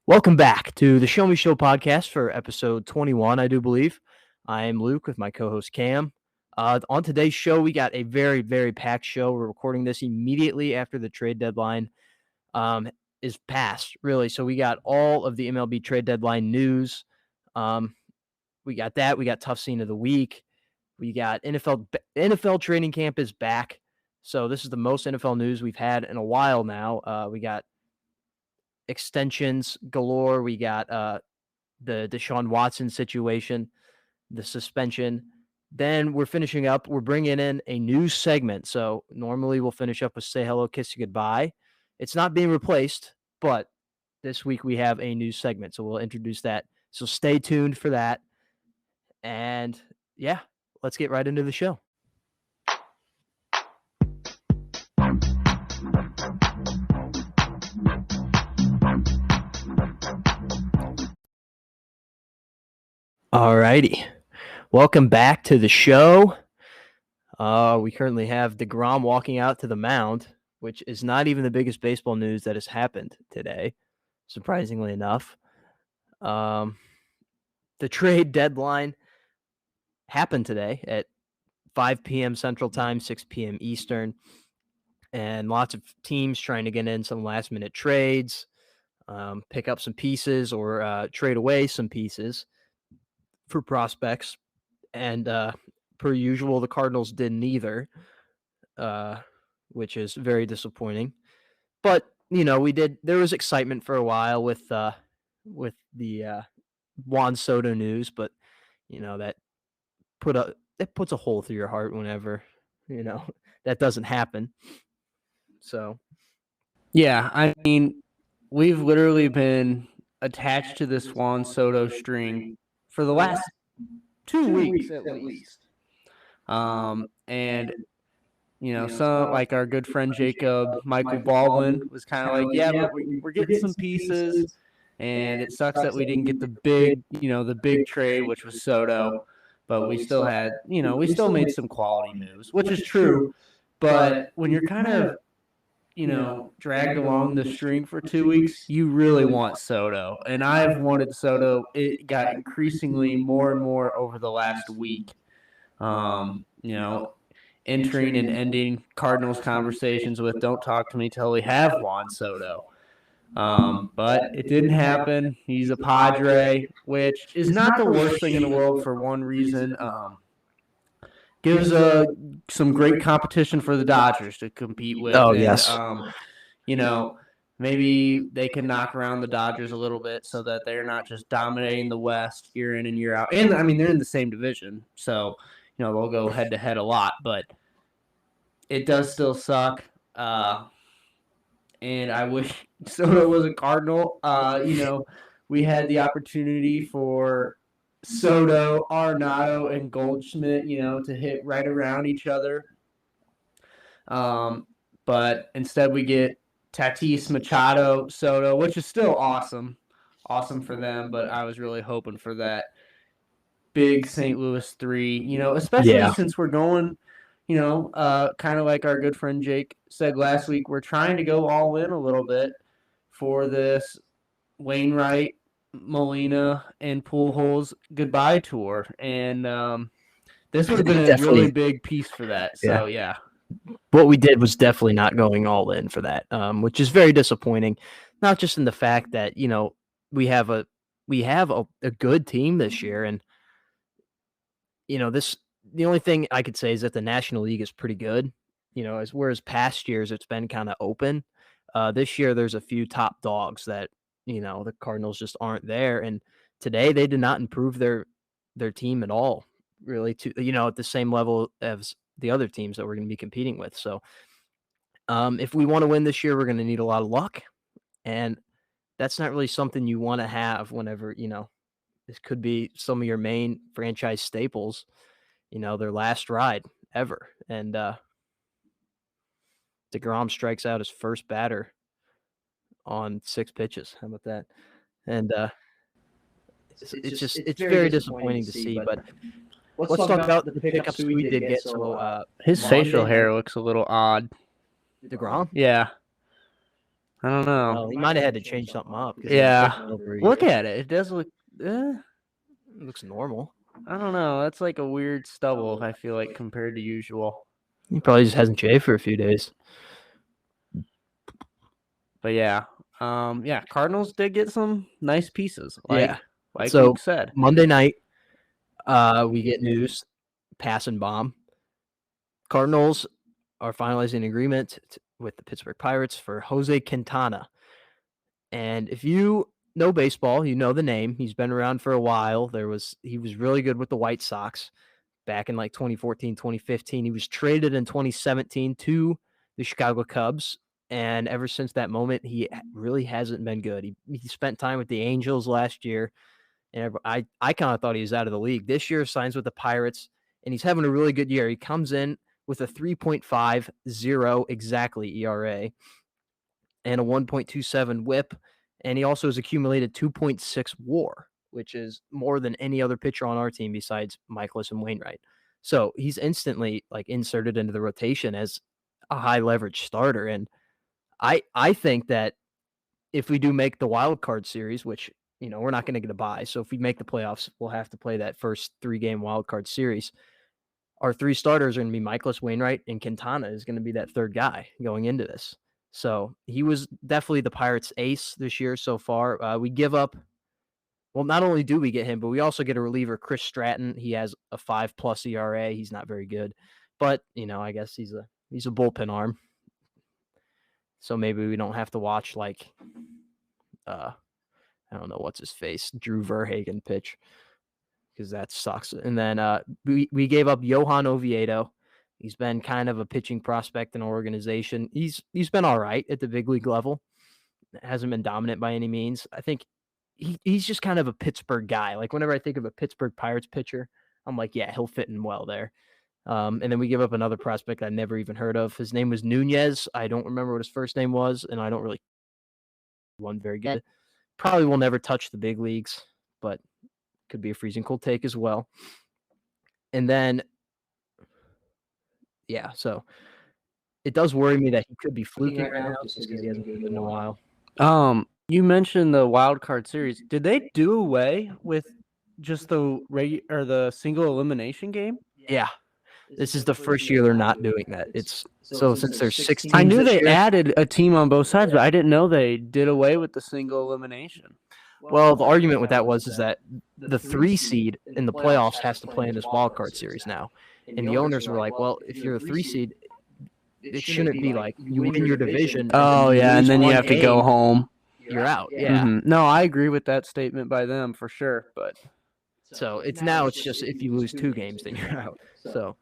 Welcome back to the Show Me Show podcast for episode 21, I do believe. I am Luke with my co-host Cam. On today's show, we got a very, very packed show. We're recording this immediately after the trade deadline is passed, really. So we got all of the MLB trade deadline news. We got that. We got tough scene of the week. We got NFL training camp is back. So this is the most NFL news we've had in a while now. We got extensions galore. We got the Deshaun Watson situation, the suspension. Then we're finishing up. We're bringing in a new segment. So normally we'll finish up with say hello, kiss you goodbye. It's not being replaced, but this week we have a new segment. So we'll introduce that. So stay tuned for that. And yeah, let's get right into the show. Alrighty. Welcome back to the show. We currently have DeGrom walking out to the mound, which is not even the biggest baseball news that has happened today, surprisingly enough. The trade deadline happened today at 5 p.m. Central Time, 6 p.m. Eastern, and lots of teams trying to get in some last-minute trades, pick up some pieces or trade away some pieces for prospects. And per usual, the Cardinals did neither, which is very disappointing. But, there was excitement for a while with the Juan Soto news, but, that puts a hole through your heart whenever, that doesn't happen. So. Yeah, I mean, we've literally been attached to this Juan Soto string for the last 2 weeks at least. And some like our good friend Jacob, Michael Baldwin was kind of like, yeah, but we're getting some pieces, and it sucks that we didn't get the big trade, which was Soto, but we still had, we still made some quality moves, which is true. But when you're kind of dragged along the string for 2 weeks, you really want Soto. And I've wanted Soto. It got increasingly more and more over the last week. Entering and ending Cardinals conversations with don't talk to me till we have Juan Soto. But it didn't happen. He's a Padre, which is not the worst thing in the world for one reason. Gives some great competition for the Dodgers to compete with. Oh, yes. Maybe they can knock around the Dodgers a little bit so that they're not just dominating the West year in and year out. And, I mean, they're in the same division, so, they'll go head-to-head a lot. But it does still suck, and I wish Soto was a Cardinal. We had the opportunity for Soto, Arenado, and Goldschmidt, to hit right around each other. But instead we get Tatis, Machado, Soto, which is still awesome for them. But I was really hoping for that big St. Louis 3, especially since we're going, kind of like our good friend Jake said last week, we're trying to go all in a little bit for this Wainwright, Molina, and Pujols goodbye tour, and this would have been a really big piece for that. So yeah. What we did was definitely not going all in for that, which is very disappointing. Not just in the fact that we have a good team this year, and the only thing I could say is that the National League is pretty good. Whereas past years it's been kind of open. This year there's a few top dogs that the Cardinals just aren't there, and today they did not improve their team at all, really, to at the same level as the other teams that we're going to be competing with. So if we want to win this year, we're going to need a lot of luck, and that's not really something you want to have whenever this could be some of your main franchise staples, their last ride ever. And DeGrom strikes out his first batter on 6 pitches. How about that? And it's very disappointing to see. But let's talk about the pickups we did get. So his facial hair looks a little odd. DeGrom? Yeah. I don't know. Well, he might have had to change something up because Yeah. over a Look year. at it. It does look. It looks normal. I don't know. That's like a weird stubble, I feel like, compared to usual. He probably just hasn't shaved for a few days. But yeah. Yeah, Cardinals did get some nice pieces. Yeah. Like So Luke said. Monday night, we get news, pass and bomb. Cardinals are finalizing an agreement with the Pittsburgh Pirates for Jose Quintana. And if you know baseball, you know the name. He's been around for a while. He was really good with the White Sox back in like 2014, 2015. He was traded in 2017 to the Chicago Cubs. And ever since that moment, he really hasn't been good. He spent time with the Angels last year. And I kind of thought he was out of the league. This year, signs with the Pirates, and he's having a really good year. He comes in with a 3.50 exactly ERA and a 1.27 whip, and he also has accumulated 2.6 WAR, which is more than any other pitcher on our team besides Michaelis and Wainwright. So he's instantly like inserted into the rotation as a high leverage starter, and I think that if we do make the wild card series, which we're not going to get a bye, so if we make the playoffs, we'll have to play that first 3-game wild card series. Our 3 starters are going to be Michaelis, Wainwright, and Quintana is going to be that third guy going into this. So he was definitely the Pirates' ace this year so far. We give up. Well, not only do we get him, but we also get a reliever, Chris Stratton. He has a 5+ ERA. He's not very good, but I guess he's a bullpen arm. So maybe we don't have to watch like, I don't know what's his face, Drew Verhagen pitch, because that sucks. And then we gave up Johan Oviedo. He's been kind of a pitching prospect in our organization. He's been all right at the big league level. Hasn't been dominant by any means. I think he's just kind of a Pittsburgh guy. Like whenever I think of a Pittsburgh Pirates pitcher, I'm like, yeah, he'll fit in well there. And then we give up another prospect I never even heard of. His name was Nunez. I don't remember what his first name was, and I don't really one very good. Probably will never touch the big leagues, but could be a freezing cold take as well. And then, yeah, so it does worry me that he could be fluking right now just because he hasn't been good in a while. You mentioned the wild card series. Did they do away with just the single elimination game? Yeah. This is the first year they're not doing that. It's so since there's 6 teams. I knew they added a team on both sides, but I didn't know they did away with the single elimination. Well, the argument with that is that the 3 seed in the playoffs has to play in this wild card series now. And the owners were like, well, if you're a 3 seed, it shouldn't be like you win your division. Oh, yeah, and then you have to go home. You're out. Yeah. Mm-hmm. No, I agree with that statement by them for sure. But so it's just if you lose 2 games, then you're out. So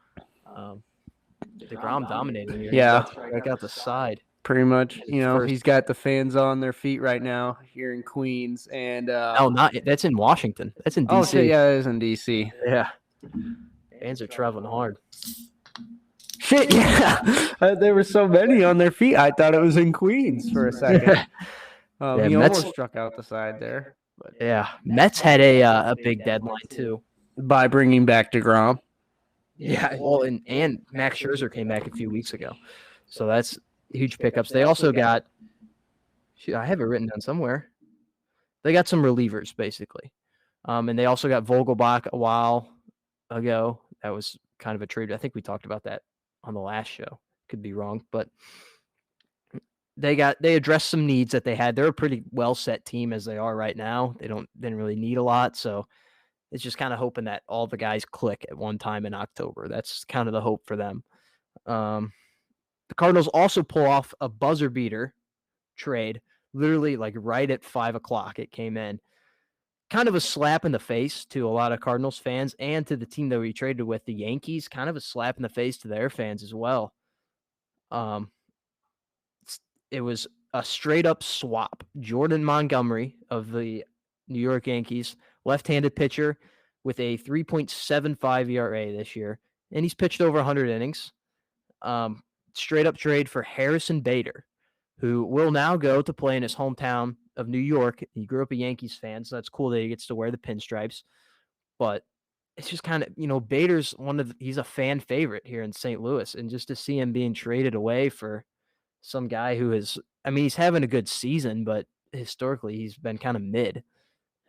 DeGrom dominating here. Yeah. Back out the side. Pretty much, he's got the fans on their feet right now here in Queens, and that's in Washington. That's in DC. Oh, shit, yeah, it is in DC. Yeah, fans are traveling hard. Shit, yeah, there were so many on their feet. I thought it was in Queens for a second. He almost struck out the side there. But yeah, Mets had a big deadline too by bringing back DeGrom. Yeah, well, and Max Scherzer came back a few weeks ago, so that's huge pickups. They also got, I have it written down somewhere. They got some relievers basically, and they also got Vogelbach a while ago. That was kind of a trade. I think we talked about that on the last show. Could be wrong, but they addressed some needs that they had. They're a pretty well set team as they are right now. They didn't really need a lot, so it's just kind of hoping that all the guys click at one time in October. That's kind of the hope for them. The Cardinals also pull off a buzzer beater trade, literally like right at 5:00. It came in. Kind of a slap in the face to a lot of Cardinals fans and to the team that we traded with, the Yankees. Kind of a slap in the face to their fans as well. It was a straight up swap. Jordan Montgomery of the New York Yankees, left-handed pitcher with a 3.75 ERA this year, and he's pitched over 100 innings. Straight up trade for Harrison Bader, who will now go to play in his hometown of New York. He grew up a Yankees fan, so that's cool that he gets to wear the pinstripes. But it's just kind of, Bader's he's a fan favorite here in St. Louis, and just to see him being traded away for some guy who has I mean, he's having a good season, but historically he's been kind of mid.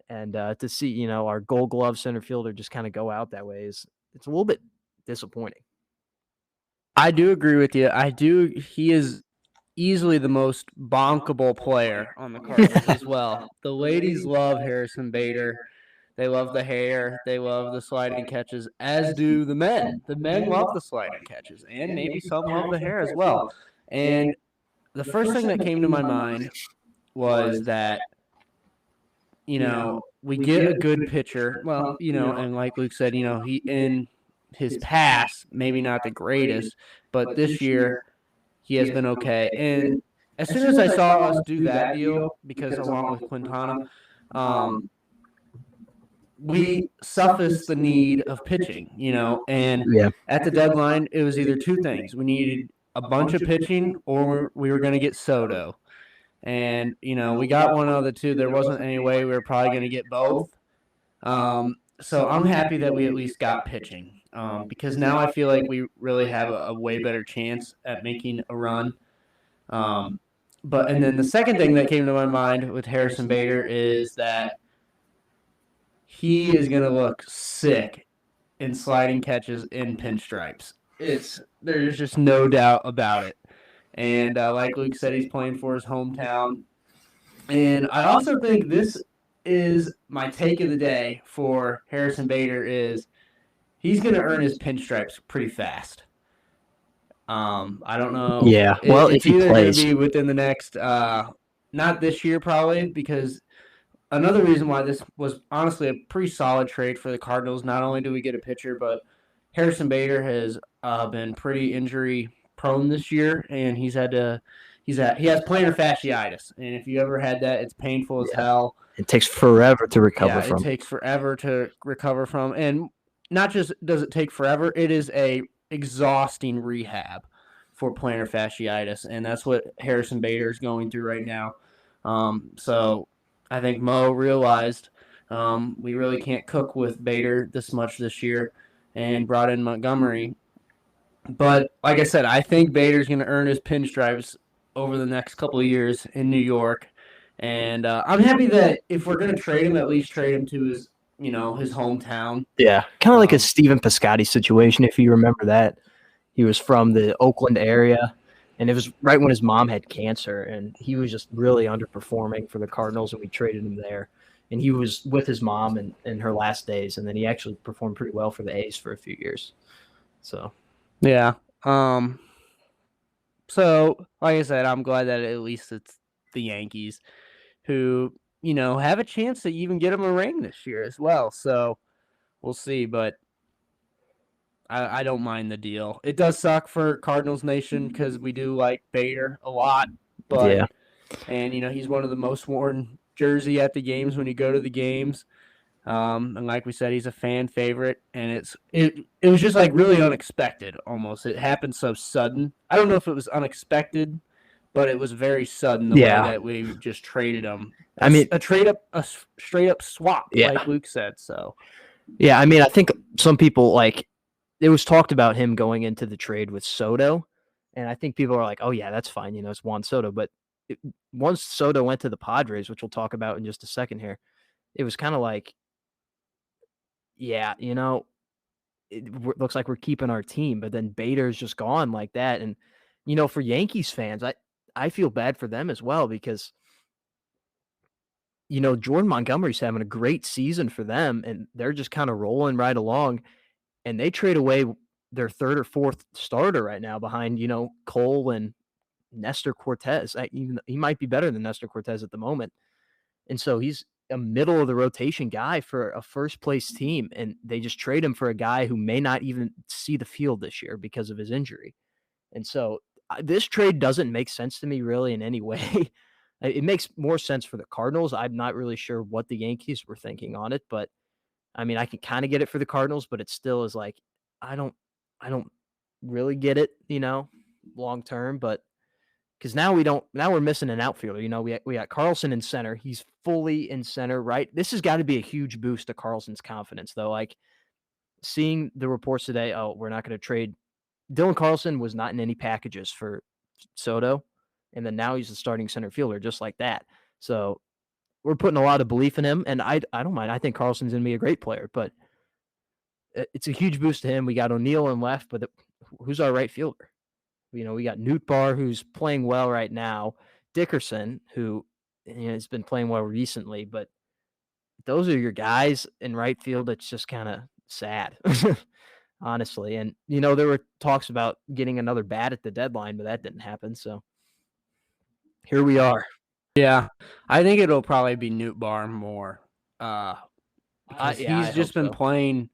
And to see, our Gold Glove center fielder just kind of go out that way it's a little bit disappointing. I do agree with you. He is easily the most bonkable player on the Cardinals as well. The ladies love Harrison Bader. They love the hair. They love the sliding catches, as do the men. The men love the sliding catches, and maybe some love the hair as well. And the first thing that came to my mind was that, we get a good pitcher. Well, and like Luke said, he in his past, maybe not the greatest, but this year he has been okay. And as soon as I saw us do that deal, because along with Quintana, we sufficed the need of pitching, and Yeah. at the deadline, it was either two things. We needed a bunch of pitching or we were going to get Soto. And, we got one of the two. There wasn't any way we were probably going to get both. So I'm happy that we at least got pitching, because now I feel like we really have a way better chance at making a run. And then the second thing that came to my mind with Harrison Bader is that he is going to look sick in sliding catches in pinstripes. There's just no doubt about it. And like Luke said, he's playing for his hometown. And I also think this is my take of the day for Harrison Bader is he's going to earn his pinstripes pretty fast. I don't know. Yeah. Well, if he either plays, going to be within the next, not this year probably, because another reason why this was honestly a pretty solid trade for the Cardinals. Not only do we get a pitcher, but Harrison Bader has been pretty injury prone this year, and he has plantar fasciitis, and if you ever had that, it's painful as hell. It takes forever to recover from. It takes forever to recover from, and not just does it take forever, it is a exhausting rehab for plantar fasciitis, and that's what Harrison Bader is going through right now. So I think Mo realized we really can't cook with Bader this much this year and brought in Montgomery. But like I said, I think Bader's going to earn his pinstripes over the next couple of years in New York. And I'm happy that if we're going to trade him, at least trade him to his hometown. Yeah, kind of like a Steven Piscotty situation, if you remember that. He was from the Oakland area, and it was right when his mom had cancer, and he was just really underperforming for the Cardinals, and we traded him there. And he was with his mom in her last days, and then he actually performed pretty well for the A's for a few years. So, yeah. So, like I said, I'm glad that at least it's the Yankees who, have a chance to even get him a ring this year as well. So, we'll see, but I don't mind the deal. It does suck for Cardinals Nation because we do like Bader a lot, but yeah. And he's one of the most worn jersey at the games when you go to the games. And like we said, he's a fan favorite, and it was just like really unexpected almost. It happened so sudden. I don't know if it was unexpected, but it was very sudden the way that we just traded him. A straight up swap, like Luke said. So yeah, I mean, I think some people it was talked about him going into the trade with Soto, and I think people are like, oh yeah, that's fine, it's Juan Soto. But once Soto went to the Padres, which we'll talk about in just a second here, it was kind of like, yeah, it looks like we're keeping our team, but then Bader's just gone like that. And, for Yankees fans, I feel bad for them as well because, Jordan Montgomery's having a great season for them, and they're just kind of rolling right along, and they trade away their third or fourth starter right now behind, Cole and Nestor Cortez. He might be better than Nestor Cortez at the moment. And so he's a middle of the rotation guy for a first place team. And they just trade him for a guy who may not even see the field this year because of his injury. And so this trade doesn't make sense to me really in any way. It makes more sense for the Cardinals. I'm not really sure what the Yankees were thinking on it, but I mean, I can kind of get it for the Cardinals, but it still is like, I don't really get it, long term, but because now we're missing an outfielder. We got Carlson in center. He's fully in center, right? This has got to be a huge boost to Carlson's confidence, though. Like seeing the reports today, oh, we're not going to trade. Dylan Carlson was not in any packages for Soto, and then now he's the starting center fielder just like that. So we're putting a lot of belief in him, and I don't mind. I think Carlson's going to be a great player, but it's a huge boost to him. We got O'Neill in left, but who's our right fielder? We got Nootbaar, who's playing well right now, Dickerson, who has been playing well recently, but those are your guys in right field. It's just kind of sad, honestly. And, there were talks about getting another bat at the deadline, but that didn't happen. So here we are. Yeah, I think it'll probably be Nootbaar more because he's just been playing.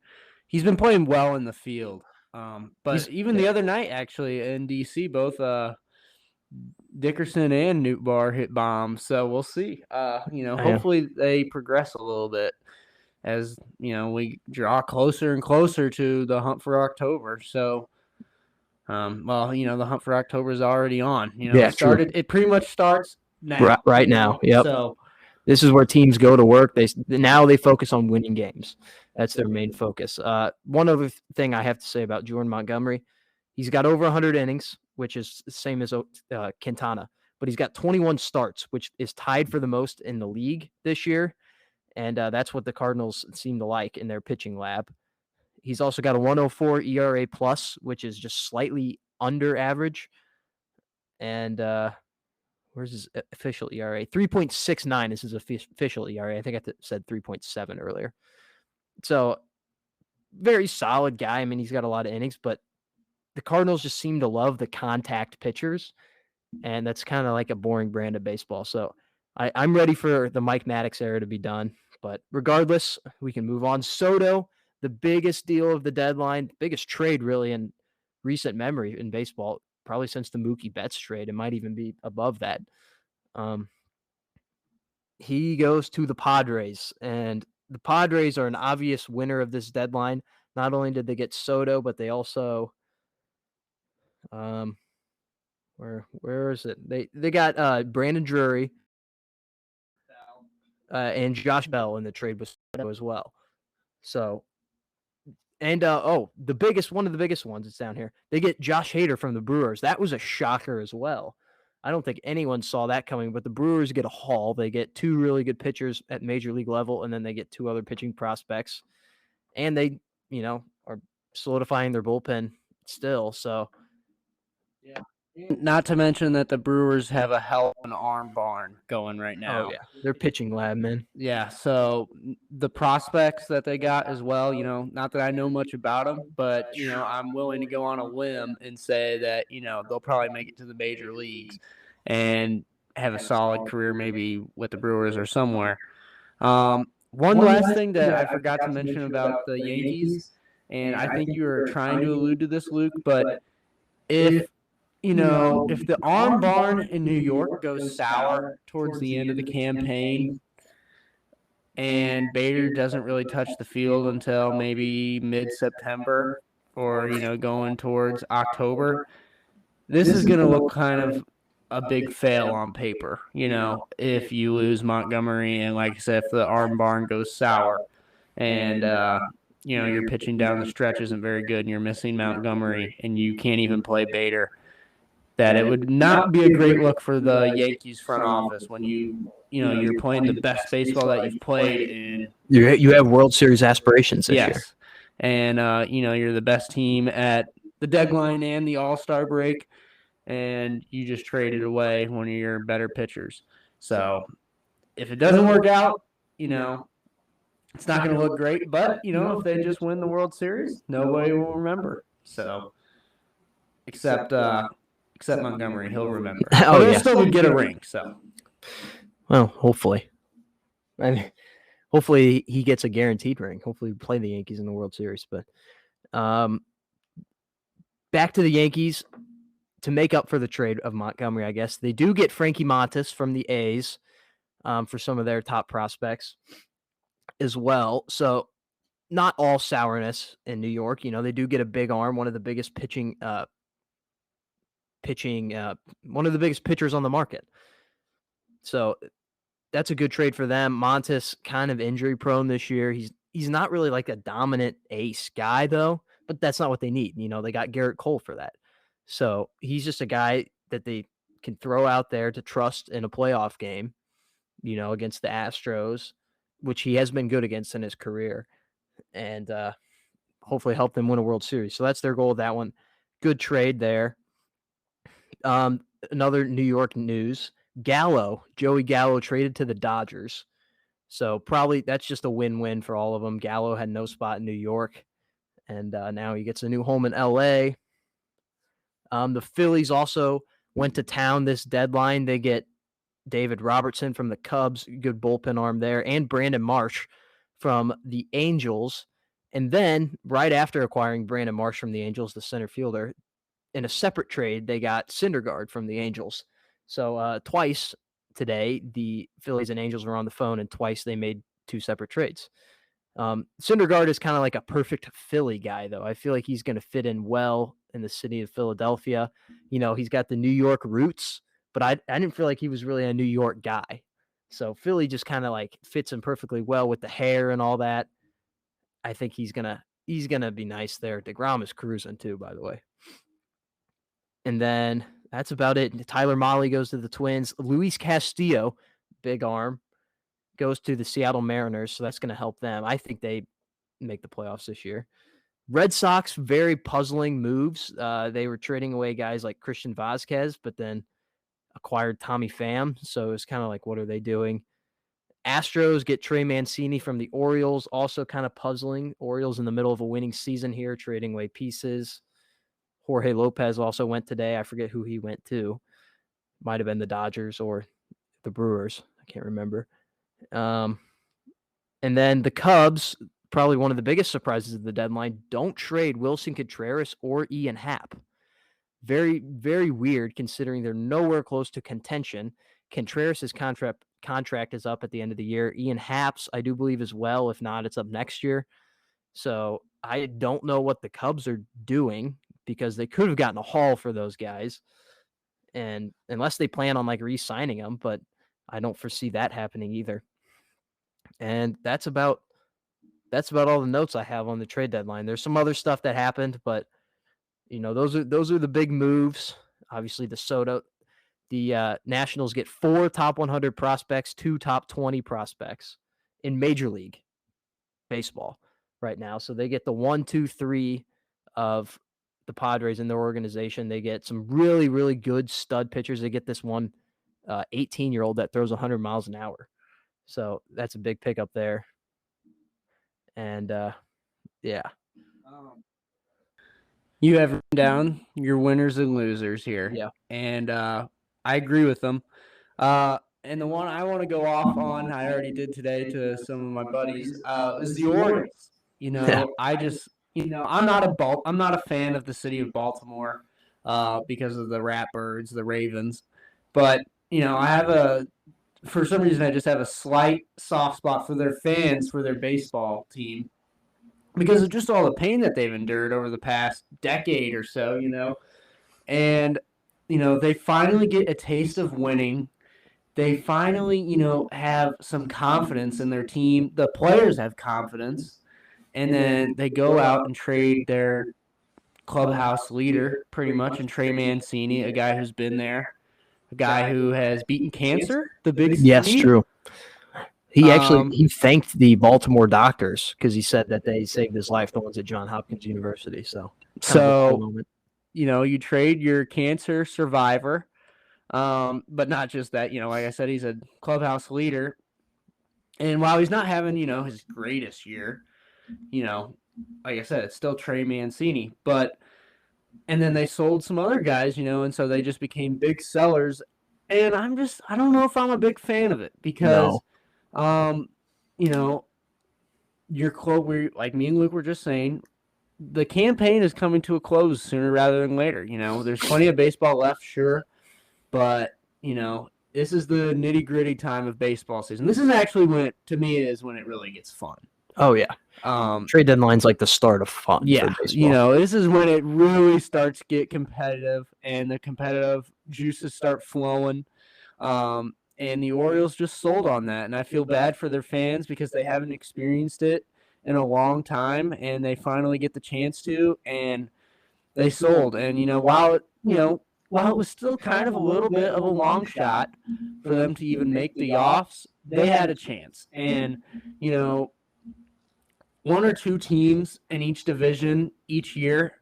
He's been playing well in the field. But even the other night, actually, in DC, both Dickerson and Nootbaar hit bombs. So we'll see. Hopefully they progress a little bit as, we draw closer and closer to the hunt for October. So, the hunt for October is already on. It pretty much starts now. Right now. Yep. So this is where teams go to work. They focus on winning games. That's their main focus. One other thing I have to say about Jordan Montgomery, he's got over 100 innings, which is the same as Quintana, but he's got 21 starts, which is tied for the most in the league this year, and that's what the Cardinals seem to like in their pitching lab. He's also got a 104 ERA plus, which is just slightly under average, and where's his official ERA? 3.69 is his official ERA. I think I said 3.7 earlier. So very solid guy. I mean, he's got a lot of innings, but the Cardinals just seem to love the contact pitchers, and that's kind of like a boring brand of baseball. So I'm ready for the Mike Maddox era to be done. But regardless, we can move on. Soto, the biggest deal of the deadline, biggest trade really in recent memory in baseball, probably since the Mookie Betts trade. It might even be above that. He goes to the Padres, and the Padres are an obvious winner of this deadline. Not only did they get Soto, but they also where is it? They got Brandon Drury and Josh Bell in the trade with Soto as well. So, and one of the biggest ones, it's down here. They get Josh Hader from the Brewers. That was a shocker as well. I don't think anyone saw that coming, but the Brewers get a haul. They get two really good pitchers at major league level, and then they get two other pitching prospects. And they, are solidifying their bullpen still. So, yeah. Not to mention that the Brewers have a hell of an arm barn going right now. Oh, yeah. They're pitching lab, man. Yeah, so the prospects that they got as well, not that I know much about them, but, I'm willing to go on a limb and say that, they'll probably make it to the major leagues and have a solid career maybe with the Brewers or somewhere. One last thing that I forgot to mention about the Yankees, and I think you were trying to allude to this, Luke, but if the arm barn in New York goes sour towards the end of the campaign and Bader doesn't really touch the field until maybe mid-September or, going towards October, this is going to look kind of a big fail on paper, if you lose Montgomery and, like I said, if the arm barn goes sour and, your pitching down the stretch isn't very good and you're missing Montgomery and you can't even play Bader. That it would not be a great look for the Yankees front office when you're playing the best baseball that you've played in. You have World Series aspirations this year. And you're the best team at the deadline and the All-Star break, and you just traded away one of your better pitchers. So if it doesn't work out, it's not going to look great. But if they just win the World Series, nobody will remember. So except Montgomery, he'll remember. He'll still get a ring. So, well, hopefully. I mean, hopefully he gets a guaranteed ring. Hopefully we play the Yankees in the World Series. But back to the Yankees to make up for the trade of Montgomery, I guess. They do get Frankie Montas from the A's for some of their top prospects as well. So not all sourness in New York. They do get a big arm, one of the biggest one of the biggest pitchers on the market. So that's a good trade for them. Montas kind of injury prone this year. He's not really like a dominant ace guy though, but that's not what they need. They got Garrett Cole for that. So he's just a guy that they can throw out there to trust in a playoff game, against the Astros, which he has been good against in his career, and hopefully help them win a World Series. So that's their goal with that one. Good trade there. Another New York news, Joey Gallo traded to the Dodgers. So probably that's just a win-win for all of them. Gallo had no spot in New York, and now he gets a new home in L.A. The Phillies also went to town this deadline. They get David Robertson from the Cubs, good bullpen arm there, and Brandon Marsh from the Angels. And then right after acquiring Brandon Marsh from the Angels, the center fielder, in a separate trade, they got Syndergaard from the Angels. So twice today, the Phillies and Angels were on the phone, and twice they made two separate trades. Syndergaard is kind of like a perfect Philly guy, though. I feel like he's going to fit in well in the city of Philadelphia. He's got the New York roots, but I didn't feel like he was really a New York guy. So Philly just kind of like fits him perfectly well with the hair and all that. I think he's gonna be nice there. DeGrom is cruising too, by the way. And then that's about it. Tyler Mahle goes to the Twins. Luis Castillo, big arm, goes to the Seattle Mariners, so that's going to help them. I think they make the playoffs this year. Red Sox, very puzzling moves. They were trading away guys like Christian Vazquez, but then acquired Tommy Pham, so it's kind of like, what are they doing? Astros get Trey Mancini from the Orioles, also kind of puzzling. Orioles in the middle of a winning season here, trading away pieces. Jorge Lopez also went today. I forget who he went to. Might have been the Dodgers or the Brewers. I can't remember. And then the Cubs, probably one of the biggest surprises of the deadline, don't trade Wilson Contreras or Ian Happ. Very, very weird considering they're nowhere close to contention. Contreras' contract is up at the end of the year. Ian Happ's, I do believe, as well. If not, it's up next year. So I don't know what the Cubs are doing because they could have gotten a haul for those guys. And unless they plan on like re-signing them, but I don't foresee that happening either. And that's about all the notes I have on the trade deadline. There's some other stuff that happened, but those are the big moves. Obviously, the Nationals get 4 top 100 prospects, 2 top 20 prospects in Major League Baseball right now. So they get the 1, 2, 3 of the Padres in their organization. They get some really, really good stud pitchers. They get this one 18-year-old that throws 100 miles an hour. So that's a big pickup there. And yeah. You have written down your winners and losers here. Yeah. And I agree with them. And the one I want to go off on, I already did today to some of my buddies, is the Orioles. I just, I'm not a fan of the city of Baltimore because of the Ratbirds, the Ravens. But, for some reason, I just have a slight soft spot for their fans, for their baseball team, because of just all the pain that they've endured over the past decade or so, And, they finally get a taste of winning. They finally, have some confidence in their team. The players have confidence. And then they go out and trade their clubhouse leader, pretty much, and Trey Mancini, a guy who's been there, a guy who has beaten cancer, the big C. Yes, true. He actually he thanked the Baltimore doctors because he said that they saved his life, the ones at Johns Hopkins University. So you trade your cancer survivor, but not just that. Like I said, he's a clubhouse leader, and while he's not having his greatest year, like I said, it's still Trey Mancini. And then they sold some other guys, and so they just became big sellers. And I don't know if I'm a big fan of it because. No. Your club, like me and Luke were just saying, the campaign is coming to a close sooner rather than later. There's plenty of baseball left, sure, but this is the nitty gritty time of baseball season. This is actually when it really gets fun. Oh yeah. Trade deadline's like the start of fun. Yeah, for baseball. This is when it really starts to get competitive, and the competitive juices start flowing. And the Orioles just sold on that, and I feel bad for their fans because they haven't experienced it in a long time, and they finally get the chance to, and they sold. And while while it was still kind of a little bit of a long shot for them to even make the offs, they had a chance. And, one or two teams in each division each year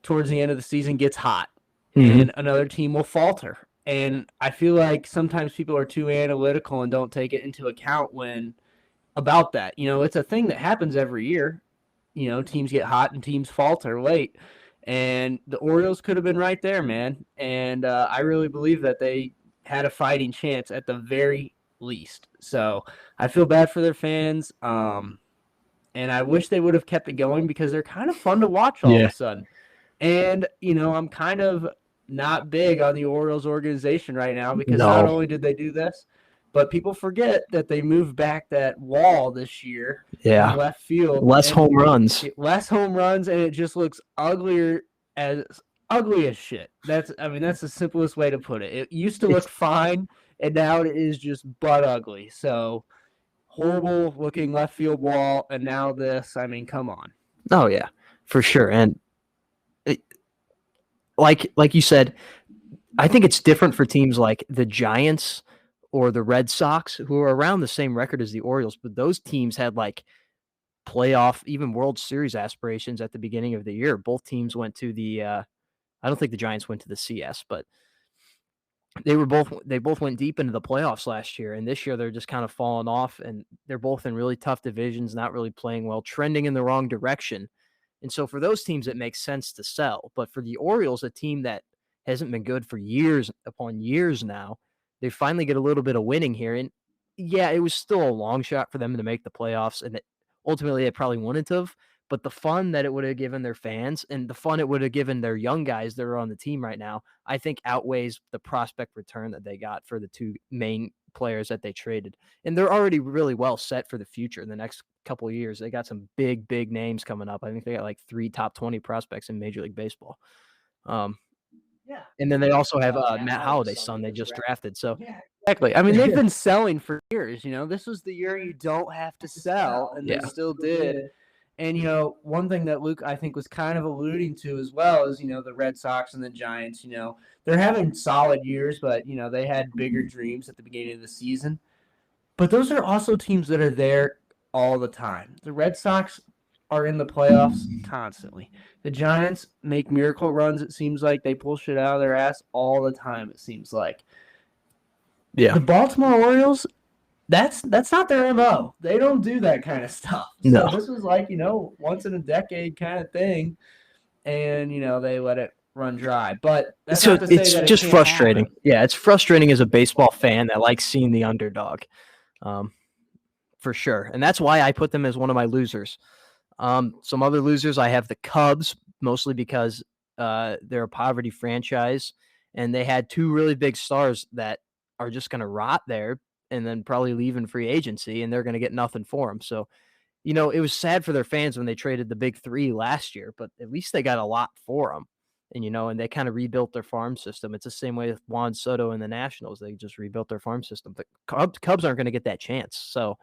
towards the end of the season gets hot, and another team will falter. And I feel like sometimes people are too analytical and don't take it into account about that. It's a thing that happens every year. Teams get hot and teams falter late. And the Orioles could have been right there, man. And I really believe that they had a fighting chance at the very least. So I feel bad for their fans. And I wish they would have kept it going because they're kind of fun to watch all of a sudden. And, I'm kind of not big on the Orioles organization right now because not only did they do this, but people forget that they moved back that wall this year in left field. Less home runs. And it just looks ugly as shit. That's the simplest way to put it. It used to look fine, and now it is just butt ugly. So horrible looking left field wall, and now this. Come on. Oh yeah, for sure. And like you said, I think it's different for teams like the Giants or the Red Sox, who are around the same record as the Orioles, but those teams had like playoff, even World Series aspirations at the beginning of the year. Both teams went to the I don't think the Giants went to the CS, but they both went deep into the playoffs last year, and this year they're just kind of falling off, and they're both in really tough divisions, not really playing well, trending in the wrong direction. And so for those teams, it makes sense to sell. But for the Orioles, a team that hasn't been good for years upon years now, they finally get a little bit of winning here. And yeah, it was still a long shot for them to make the playoffs, and ultimately they probably wouldn't have. But the fun that it would have given their fans and the fun it would have given their young guys that are on the team right now, I think outweighs the prospect return that they got for the two main players that they traded. And they're already really well set for the future in the next couple of years. They got some big names coming up. I think they got like 3 top 20 prospects in Major League Baseball. And then they also have Matt Holliday's son they just drafted. So exactly. They've been selling for years. This was the year you don't have to sell, and they still did. And, one thing that Luke, I think, was kind of alluding to as well is, the Red Sox and the Giants, they're having solid years, but, they had bigger dreams at the beginning of the season. But those are also teams that are there all the time. The Red Sox are in the playoffs constantly. The Giants make miracle runs, it seems like. They pull shit out of their ass all the time, it seems like. Yeah. The Baltimore Orioles, that's not their MO. They don't do that kind of stuff. No. So this was like, once in a decade kind of thing, and they let it run dry. But that's not to say it's that just frustrating. Happen. Yeah, it's frustrating as a baseball fan that likes seeing the underdog, for sure. And that's why I put them as one of my losers. Some other losers, I have the Cubs, mostly because they're a poverty franchise, and they had 2 really big stars that are just going to rot there and then probably leave in free agency, and they're going to get nothing for them. So, it was sad for their fans when they traded the big 3 last year, but at least they got a lot for them. And, and they kind of rebuilt their farm system. It's the same way with Juan Soto and the Nationals. They just rebuilt their farm system. The Cubs aren't going to get that chance. So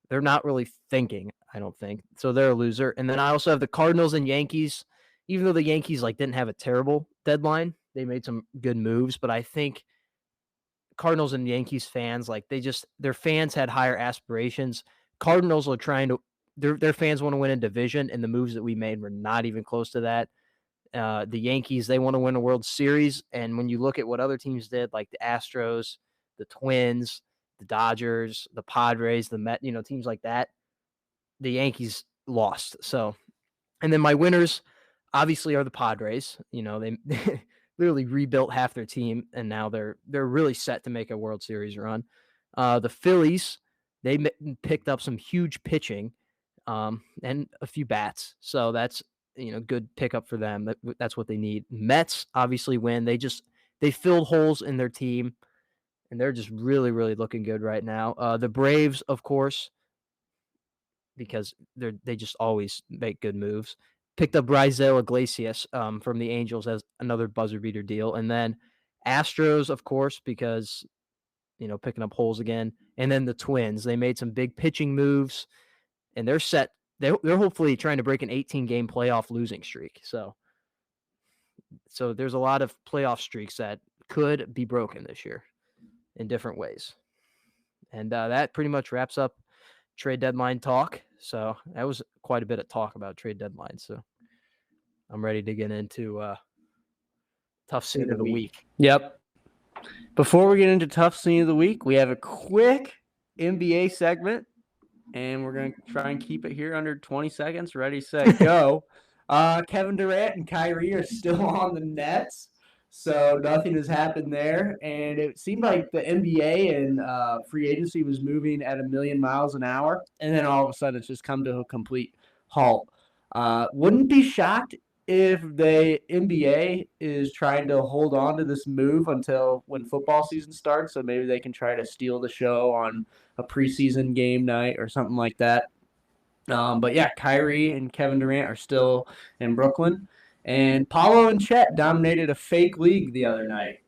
they're not really thinking, I don't think. So they're a loser. And then I also have the Cardinals and Yankees. Even though the Yankees didn't have a terrible deadline, they made some good moves, but I think Cardinals and Yankees fans, their fans had higher aspirations. Cardinals are trying to, their fans want to win a division, and the moves that we made were not even close to that. The Yankees, they want to win a World Series, and when you look at what other teams did, like the Astros, the Twins, the Dodgers, the Padres, the Met, teams like that, the Yankees lost. So, and then my winners obviously are the Padres. They literally rebuilt half their team, and now they're really set to make a World Series run. The Phillies, they picked up some huge pitching and a few bats. So that's, good pickup for them. That's what they need. Mets obviously win. They filled holes in their team, and they're just really, really looking good right now. The Braves, of course, because they just always make good moves. Picked up Raisel Iglesias from the Angels as another buzzer beater deal. And then Astros, of course, because, picking up holes again. And then the Twins, they made some big pitching moves, and they're set. They're hopefully trying to break an 18-game playoff losing streak. So So there's a lot of playoff streaks that could be broken this year in different ways. And that pretty much wraps up trade deadline talk. So that was quite a bit of talk about trade deadline. So I'm ready to get into tough scene of the week. Yep. Before we get into tough scene of the week, we have a quick NBA segment, and we're going to try and keep it here under 20 seconds. Ready, set, go. Kevin Durant and Kyrie are still on the Nets, so nothing has happened there. And it seemed like the NBA and free agency was moving at 1,000,000 miles an hour, and then all of a sudden it's just come to a complete halt. Wouldn't be shocked if the NBA is trying to hold on to this move until when football season starts, so maybe they can try to steal the show on a preseason game night or something like that. But yeah, Kyrie and Kevin Durant are still in Brooklyn, and Paulo and Chet dominated a fake league the other night.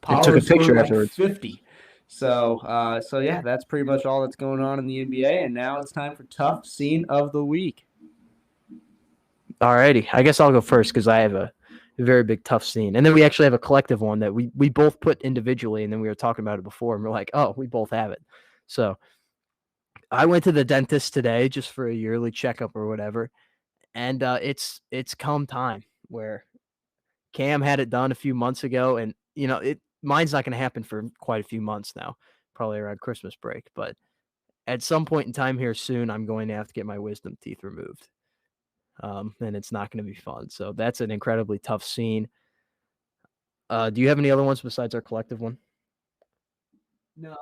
Paulo took a picture afterwards. 50. So yeah, that's pretty much all that's going on in the NBA, and now it's time for tough scene of the week. Alrighty, I guess I'll go first because I have a very big tough scene, and then we actually have a collective one that we both put individually, and then we were talking about it before, and we're like, oh, we both have it. So I went to the dentist today just for a yearly checkup or whatever, and it's come time where Cam had it done a few months ago, and mine's not going to happen for quite a few months now, probably around Christmas break, but at some point in time here soon, I'm going to have to get my wisdom teeth removed. And it's not going to be fun. So that's an incredibly tough scene. Do you have any other ones besides our collective one? No,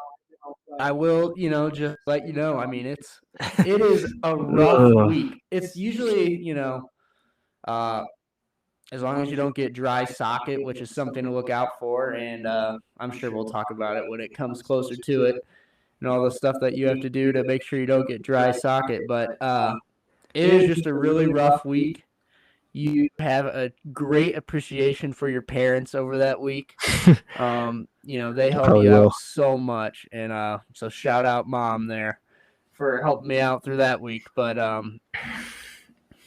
I will, just let you know. I mean, it is a rough week. It's usually, as long as you don't get dry socket, which is something to look out for. And I'm sure we'll talk about it when it comes closer to it and all the stuff that you have to do to make sure you don't get dry socket. But it is just a really rough week. You have a great appreciation for your parents over that week. They help you out so much. And so shout out Mom there for helping me out through that week. But,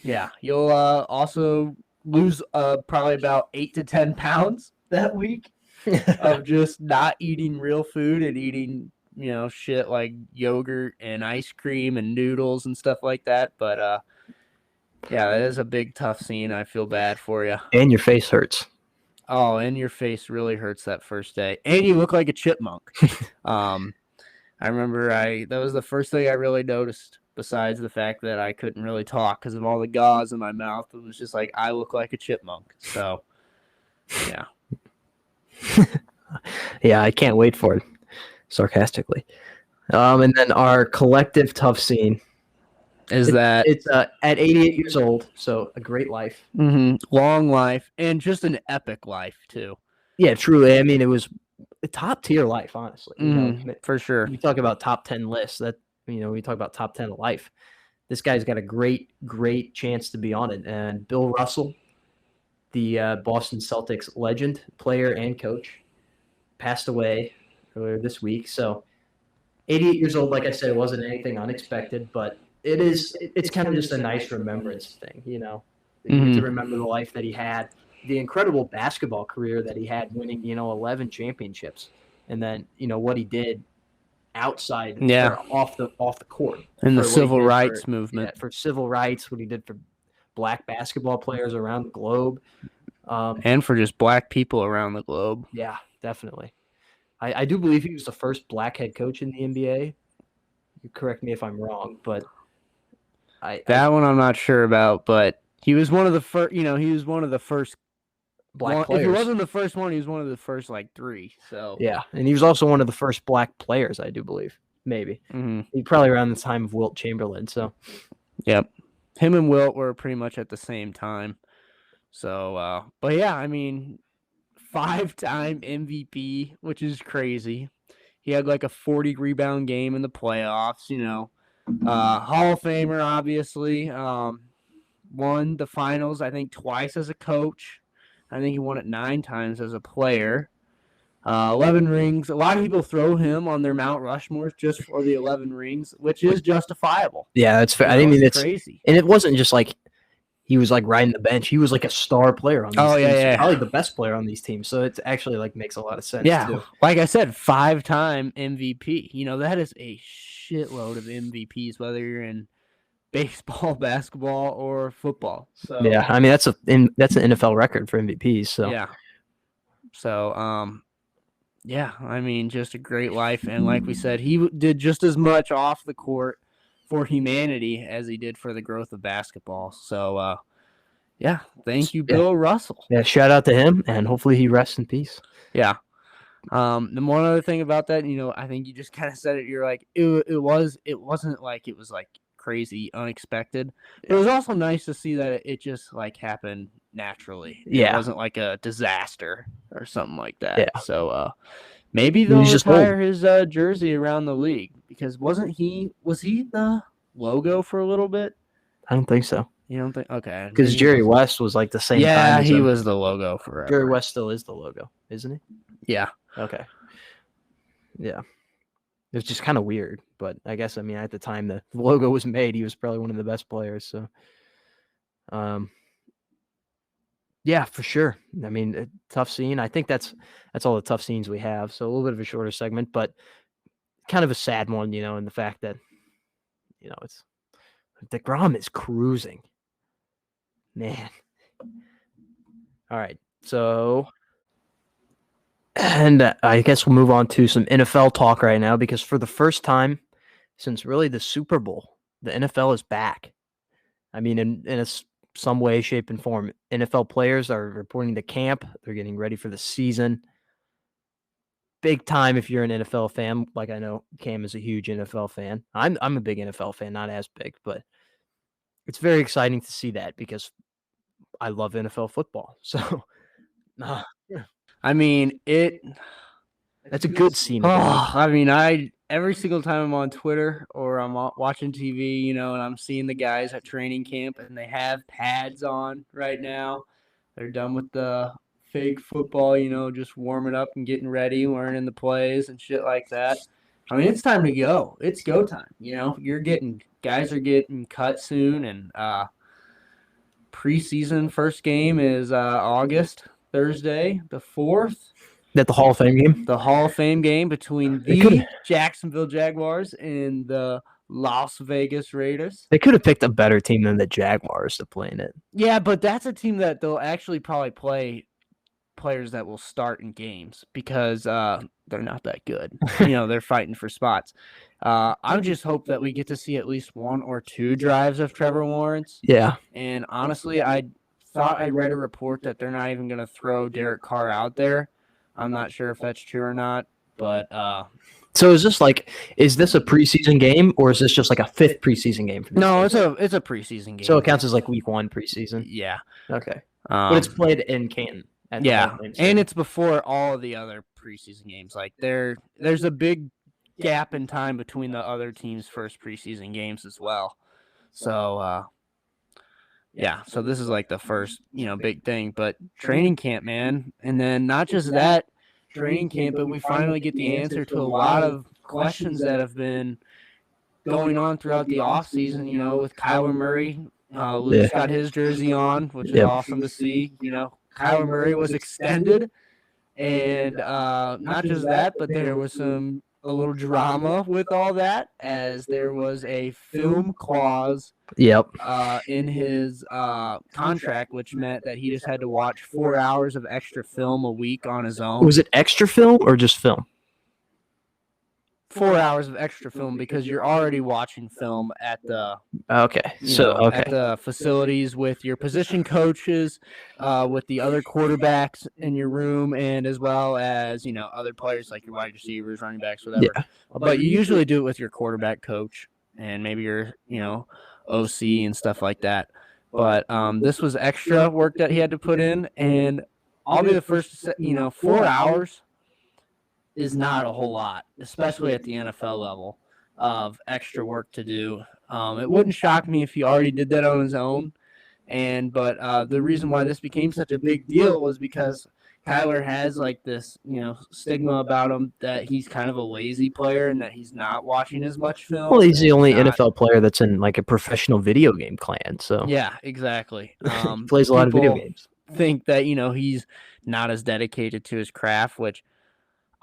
yeah, you'll also lose probably about 8 to 10 pounds that week of just not eating real food and eating shit like yogurt and ice cream and noodles and stuff like that. But, yeah, that is a big, tough scene. I feel bad for you. And your face hurts. Oh, and your face really hurts that first day. And you look like a chipmunk. I remember that was the first thing I really noticed, besides the fact that I couldn't really talk because of all the gauze in my mouth. It was just like, I look like a chipmunk. So, yeah. Yeah, I can't wait for it. Sarcastically. And then our collective tough scene is that it's at 88 years old, so a great life. Mm-hmm. Long life, and just an epic life too. Yeah, truly. I mean, it was a top tier life, honestly. For sure. You talk about top 10 lists. That we talk about top 10 of life. This guy's got a great chance to be on it. And Bill Russell, the Boston Celtics legend, player and coach, passed away earlier this week. So 88 years old, like I said, it wasn't anything unexpected, but it's kind of just a nice remembrance thing, to remember the life that he had, the incredible basketball career that he had, winning, 11 championships, and then, what he did outside off the court. And the civil rights movement. Yeah, for civil rights, what he did for black basketball players around the globe. And for just black people around the globe. Yeah, definitely. I do believe he was the first black head coach in the NBA. You correct me if I'm wrong, but that one I'm not sure about, but he was one of the first, he was one of the first black players. If he wasn't the first one, he was one of the first, 3. So yeah, and he was also one of the first black players, I do believe. Maybe. Mm-hmm. He probably around the time of Wilt Chamberlain, so. Yep. Him and Wilt were pretty much at the same time. So, but yeah, I mean, 5-time MVP, which is crazy. He had like a 40 rebound game in the playoffs, Hall of Famer, obviously. Won the finals, I think, twice as a coach. I think he won it 9 times as a player. 11 rings. A lot of people throw him on their Mount Rushmores just for the 11 rings, which is justifiable. Yeah, that's fair. I mean, it's crazy. And it wasn't just like he was like riding the bench. He was like a star player on these Oh, teams. yeah. Probably the best player on these teams. So it actually like makes a lot of sense Yeah, too. like I said, 5-time MVP. You know, that is a shitload of MVPs, whether you're in baseball, basketball, or football. So Yeah, I mean that's an NFL record for MVPs. So yeah. So yeah, I mean, just a great life, and like we said, he did just as much off the court for humanity as he did for the growth of basketball. So yeah, thank you, Bill Russell. Yeah, shout out to him, and hopefully he rests in peace. Yeah. The one other thing about that, you know, I think you just kind of said it. You're like, it wasn't like it was like crazy unexpected. It was also nice to see that it just like happened naturally. Yeah. It wasn't like a disaster or something like that. Yeah. So maybe they'll retire his jersey around the league, because was he the logo for a little bit? I don't think so. You don't think? Okay. Because Jerry West was like the same time. Yeah, he was the logo forever. Jerry West still is the logo, isn't he? Yeah. Okay. Yeah. It was just kind of weird, but I guess, I mean, at the time the logo was made, he was probably one of the best players. So, yeah, for sure. I mean, tough scene. I think that's all the tough scenes we have. So a little bit of a shorter segment, but kind of a sad one, you know, in the fact that, you know, it's DeGrom is cruising. Man. All right. So, and I guess we'll move on to some NFL talk right now, because for the first time since really the Super Bowl, the NFL is back. I mean, in some way, shape, and form. NFL players are reporting to camp. They're getting ready for the season. Big time if you're an NFL fan. Like, I know Cam is a huge NFL fan. I'm a big NFL fan, not as big, but it's very exciting to see that, because I love NFL football. So, I mean, that's a good scene. I mean, every single time I'm on Twitter or I'm watching TV, you know, and I'm seeing the guys at training camp and they have pads on right now. They're done with the fake football, you know, just warming up and getting ready, learning the plays and shit like that. I mean, it's time to go. It's go time. You know, guys are getting cut soon, and preseason first game is August, Thursday, the 4th. That the Hall of Fame game? The Hall of Fame game between the Jacksonville Jaguars and the Las Vegas Raiders. They could have picked a better team than the Jaguars to play in it. Yeah, but that's a team that they'll actually probably play players that will start in games, because they're not that good. You know, they're fighting for spots. I just hope that we get to see at least 1 or 2 drives of Trevor Lawrence. Yeah. And honestly, I thought I read a report that they're not even going to throw Derek Carr out there. I'm not sure if that's true or not, but so is this a preseason game, or is this just like a 5th preseason game for this No, game? it's a preseason game. So it counts as like week 1 preseason? Yeah. Okay. But it's played in Canton. Yeah, and it's before all of the other preseason games. Like, there's a big gap in time between the other teams' first preseason games as well. So yeah, so this is like the first, you know, big thing. But training camp, man. And then not just that, training camp, but we finally get the answer to a lot of questions that have been going on throughout the offseason, you know, with Kyler Murray. Luke's got his jersey on, which is awesome to see. You know, Kyler Murray was extended. And not just that, but there was a little drama with all that, as there was a film clause in his contract, which meant that he just had to watch 4 hours of extra film a week on his own. Was it extra film or just film? 4 hours of extra film, because you're already watching film at the at the facilities with your position coaches, with the other quarterbacks in your room, and as well as, you know, other players like your wide receivers, running backs, whatever. Yeah. But you usually do it with your quarterback coach and maybe your, you know, OC and stuff like that. But this was extra work that he had to put in, and I'll be the first to say, you know, 4 hours is not a whole lot, especially at the NFL level, of extra work to do. It wouldn't shock me if he already did that on his own. But the reason why this became such a big deal was because Kyler has like this, stigma about him that he's kind of a lazy player and that he's not watching as much film. Well, he's the only NFL player that's in like a professional video game clan. So yeah, exactly. he plays a lot of video games. Think that he's not as dedicated to his craft, which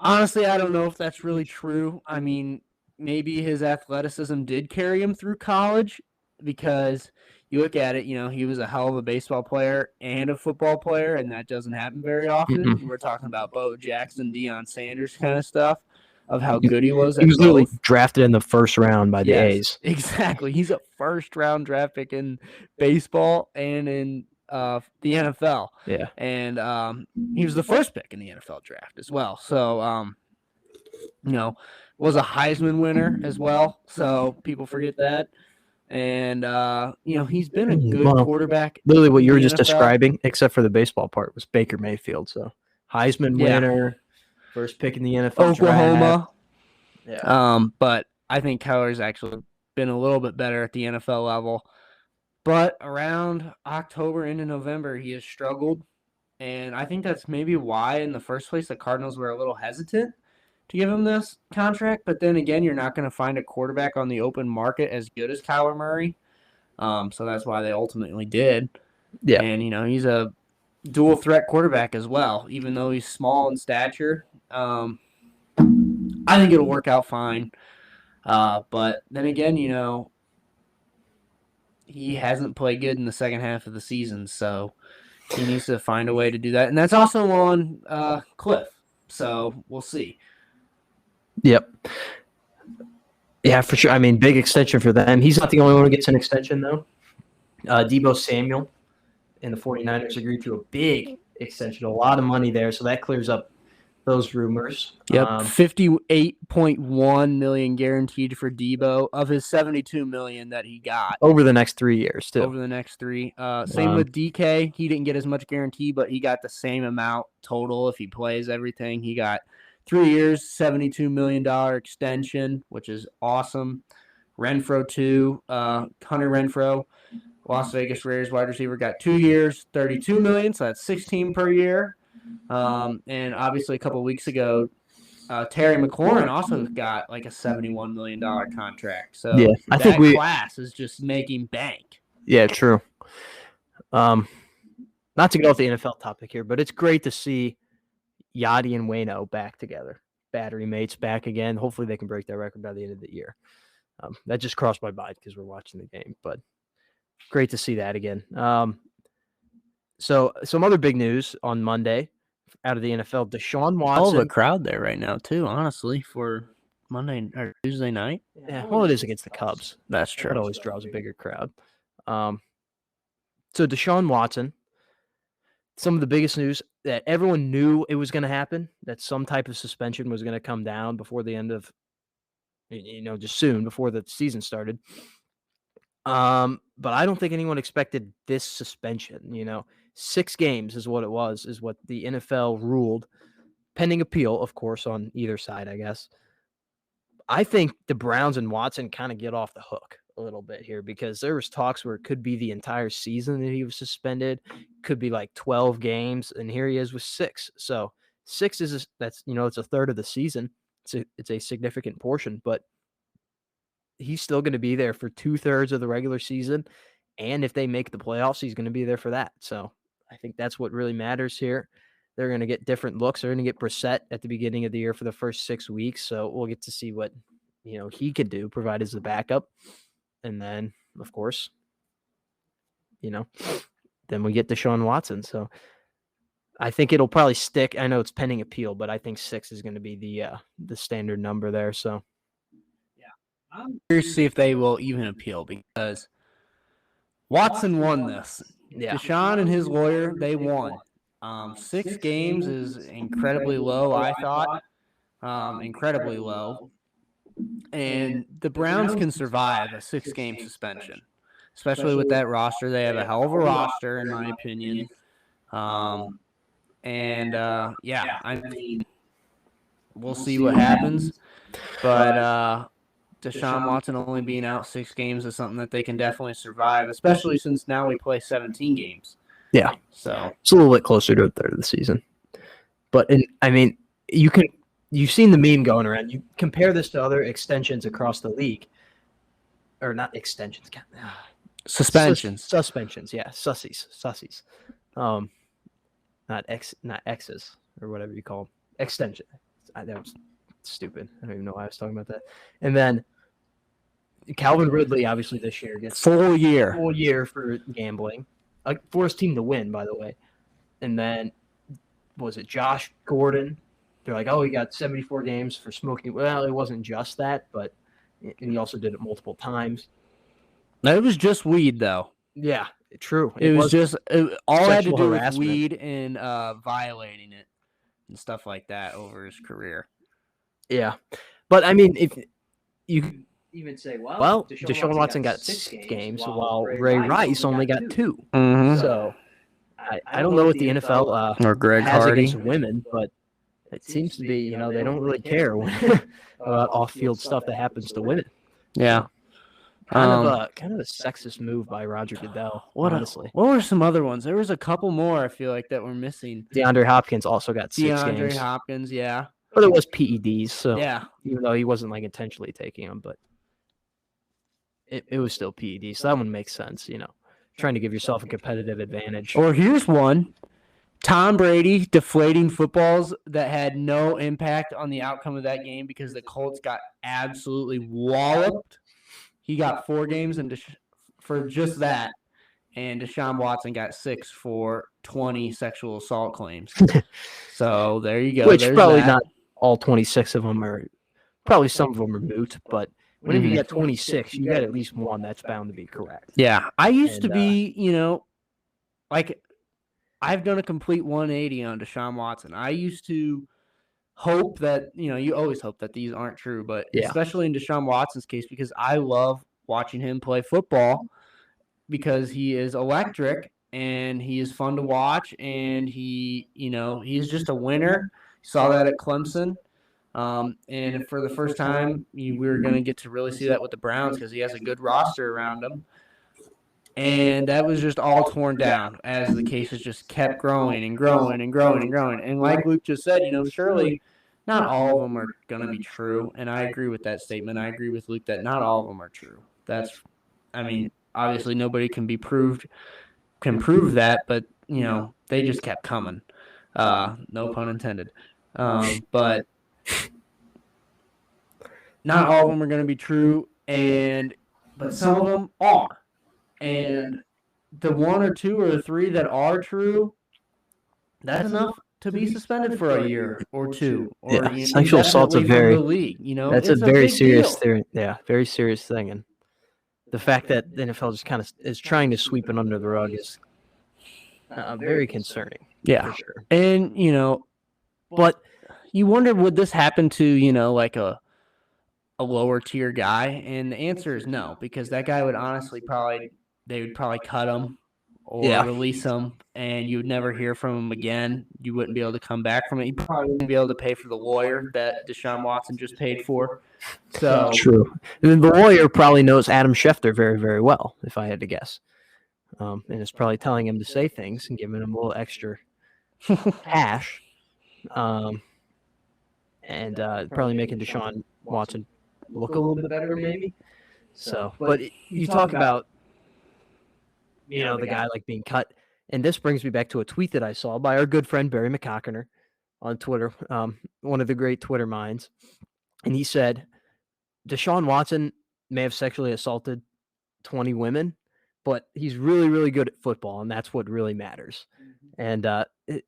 honestly I don't know if that's really true. I mean, maybe his athleticism did carry him through college because you look at it, he was a hell of a baseball player and a football player, and that doesn't happen very often. Mm-mm. We're talking about Bo Jackson, Deion Sanders kind of stuff of how good he was. He was literally drafted in the first round by the A's. Exactly. He's a first-round draft pick in baseball and in the NFL. Yeah. And he was the first pick in the NFL draft as well. So, was a Heisman winner as well. So people forget that. And, he's been a good quarterback. Literally what you were just describing, except for the baseball part, was Baker Mayfield. So Heisman winner, first pick in the NFL Oklahoma. Draft. Yeah. But I think Kyler's actually been a little bit better at the NFL level. But around October into November, he has struggled. And I think that's maybe why in the first place the Cardinals were a little hesitant to give him this contract. But then again, you're not going to find a quarterback on the open market as good as Kyler Murray. So that's why they ultimately did. Yeah. And, he's a dual threat quarterback as well, even though he's small in stature. I think it'll work out fine. But then again, he hasn't played good in the second half of the season, so he needs to find a way to do that. And that's also on Cliff, so we'll see. Yep. Yeah, for sure. I mean, big extension for them. He's not the only one who gets an extension, though. Deebo Samuel and the 49ers agreed to a big extension, a lot of money there, so that clears up those rumors. Yep, $58.1 million guaranteed for Deebo of his $72 million that he got over the next 3 years, too. Over the next 3. Same with DK. He didn't get as much guarantee, but he got the same amount total if he plays everything. He got 3 years, $72 million extension, which is awesome. Renfro, too. Hunter Renfro, Las Vegas Raiders wide receiver, got 2 years, $32 million, so that's $16 per year. And obviously a couple of weeks ago, Terry McLaurin also got like a $71 million contract. So yeah, I think class is just making bank. Yeah, true. Not to get off the NFL topic here, but it's great to see Yachty and Waino back together. Battery mates back again. Hopefully they can break that record by the end of the year. That just crossed my mind because we're watching the game, but great to see that again. So some other big news on Monday out of the NFL, Deshaun Watson. All of a crowd there right now too, honestly, for Monday or Tuesday night. Yeah, well, it is against the Cubs. That's true. It always draws a bigger crowd. So Deshaun Watson, some of the biggest news that everyone knew it was going to happen, that some type of suspension was going to come down before the end of, just soon before the season started. But I don't think anyone expected this suspension. 6 games is what it was, is what the NFL ruled, pending appeal, of course, on either side, I guess. I think the Browns and Watson kind of get off the hook a little bit here because there was talks where it could be the entire season that he was suspended, could be like 12 games, and here he is with 6. So 6 is it's a third of the season. It's a significant portion, but he's still going to be there for 2/3 of the regular season, and if they make the playoffs, he's going to be there for that. So I think that's what really matters here. They're going to get different looks. They're going to get Brissett at the beginning of the year for the first 6 weeks. So we'll get to see what, he could do, provided as the backup. And then, of course, then we get Deshaun Watson. So I think it'll probably stick. I know it's pending appeal, but I think 6 is going to be the standard number there. So yeah, I'm curious to see if they will even appeal because Watson won this. Yeah. Deshaun and his lawyer, they won. 6 games is incredibly low, I thought. Incredibly low. And the Browns can survive a 6-game suspension, especially with that roster. They have a hell of a roster, in my opinion. I mean, we'll see what happens. But Deshaun Watson only being out 6 games is something that they can definitely survive, especially since now we play 17 games. Yeah. So it's a little bit closer to a third of the season. But you've seen the meme going around. You compare this to other extensions across the league, or not extensions, Suspensions. suspensions. Yeah, sussies. Not X's or whatever you call them. Extension. That was stupid. I don't even know why I was talking about that. And then Calvin Ridley, obviously this year gets full year for gambling, for his team to win, by the way. And then was it Josh Gordon? They're like, oh, he got 74 games for smoking. Well, it wasn't just that, but and he also did it multiple times. It was just weed, though. Yeah, true. It was just all had to do with weed and violating it and stuff like that over his career. Yeah, but I mean, if you could even say, well, Deshaun Watson got 6 games, while Ray Rice only got 2. Mm-hmm. So I don't know what the NFL or Greg has Hardy against women, but it seems to be, they don't really care about off-field stuff that happens to women. Yeah. Kind of a sexist move by Roger Goodell, honestly. What were some other ones? There was a couple more, I feel like, that were missing. DeAndre Hopkins also got 6 games. DeAndre Hopkins, yeah. But it was PEDs, so yeah. Even though he wasn't intentionally taking them, but it was still PEDs. So that one makes sense, trying to give yourself a competitive advantage. Or here's one. Tom Brady deflating footballs that had no impact on the outcome of that game because the Colts got absolutely walloped. He got 4 games for just that, and Deshaun Watson got 6 for 20 sexual assault claims. So there you go. Which probably not all 26 of them are – probably some of them are moot, but whenever you get 26, you got at least one that's bound to be correct. Yeah. I used to be, I've done a complete 180 on Deshaun Watson. I used to hope that, you always hope that these aren't true, but especially in Deshaun Watson's case, because I love watching him play football because he is electric and he is fun to watch and he's just a winner. Saw that at Clemson. And for the first time, we were going to get to really see that with the Browns because he has a good roster around him. And that was just all torn down as the cases just kept growing and growing and growing and growing. And like Luke just said, surely not all of them are going to be true. And I agree with that statement. I agree with Luke that not all of them are true. Obviously nobody can prove that, but, they just kept coming. No pun intended. But not all of them are going to be true, but some of them are. And the 1 or 2 or 3 that are true, that's enough to be suspended for a year or 2. Or, sexual assault's that's a very serious thing. Yeah, very serious thing. And the fact that the NFL just kind of is trying to sweep it under the rug is very concerning. Yeah, for sure. And but you wonder, would this happen to like a lower tier guy? And the answer is no, because that guy would honestly they would probably cut him or release him, and you would never hear from him again. You wouldn't be able to come back from it. You probably wouldn't be able to pay for the lawyer that Deshaun Watson just paid for. So true. And the lawyer probably knows Adam Schefter very, very well, if I had to guess, and is probably telling him to say things and giving him a little extra cash, and probably making Deshaun Watson look a little bit better, maybe. So, but you talk about the guy being cut, and this brings me back to a tweet that I saw by our good friend Barry McCockiner on Twitter, one of the great Twitter minds, and he said Deshaun Watson may have sexually assaulted 20 women, but he's really, really good at football, and that's what really matters. And it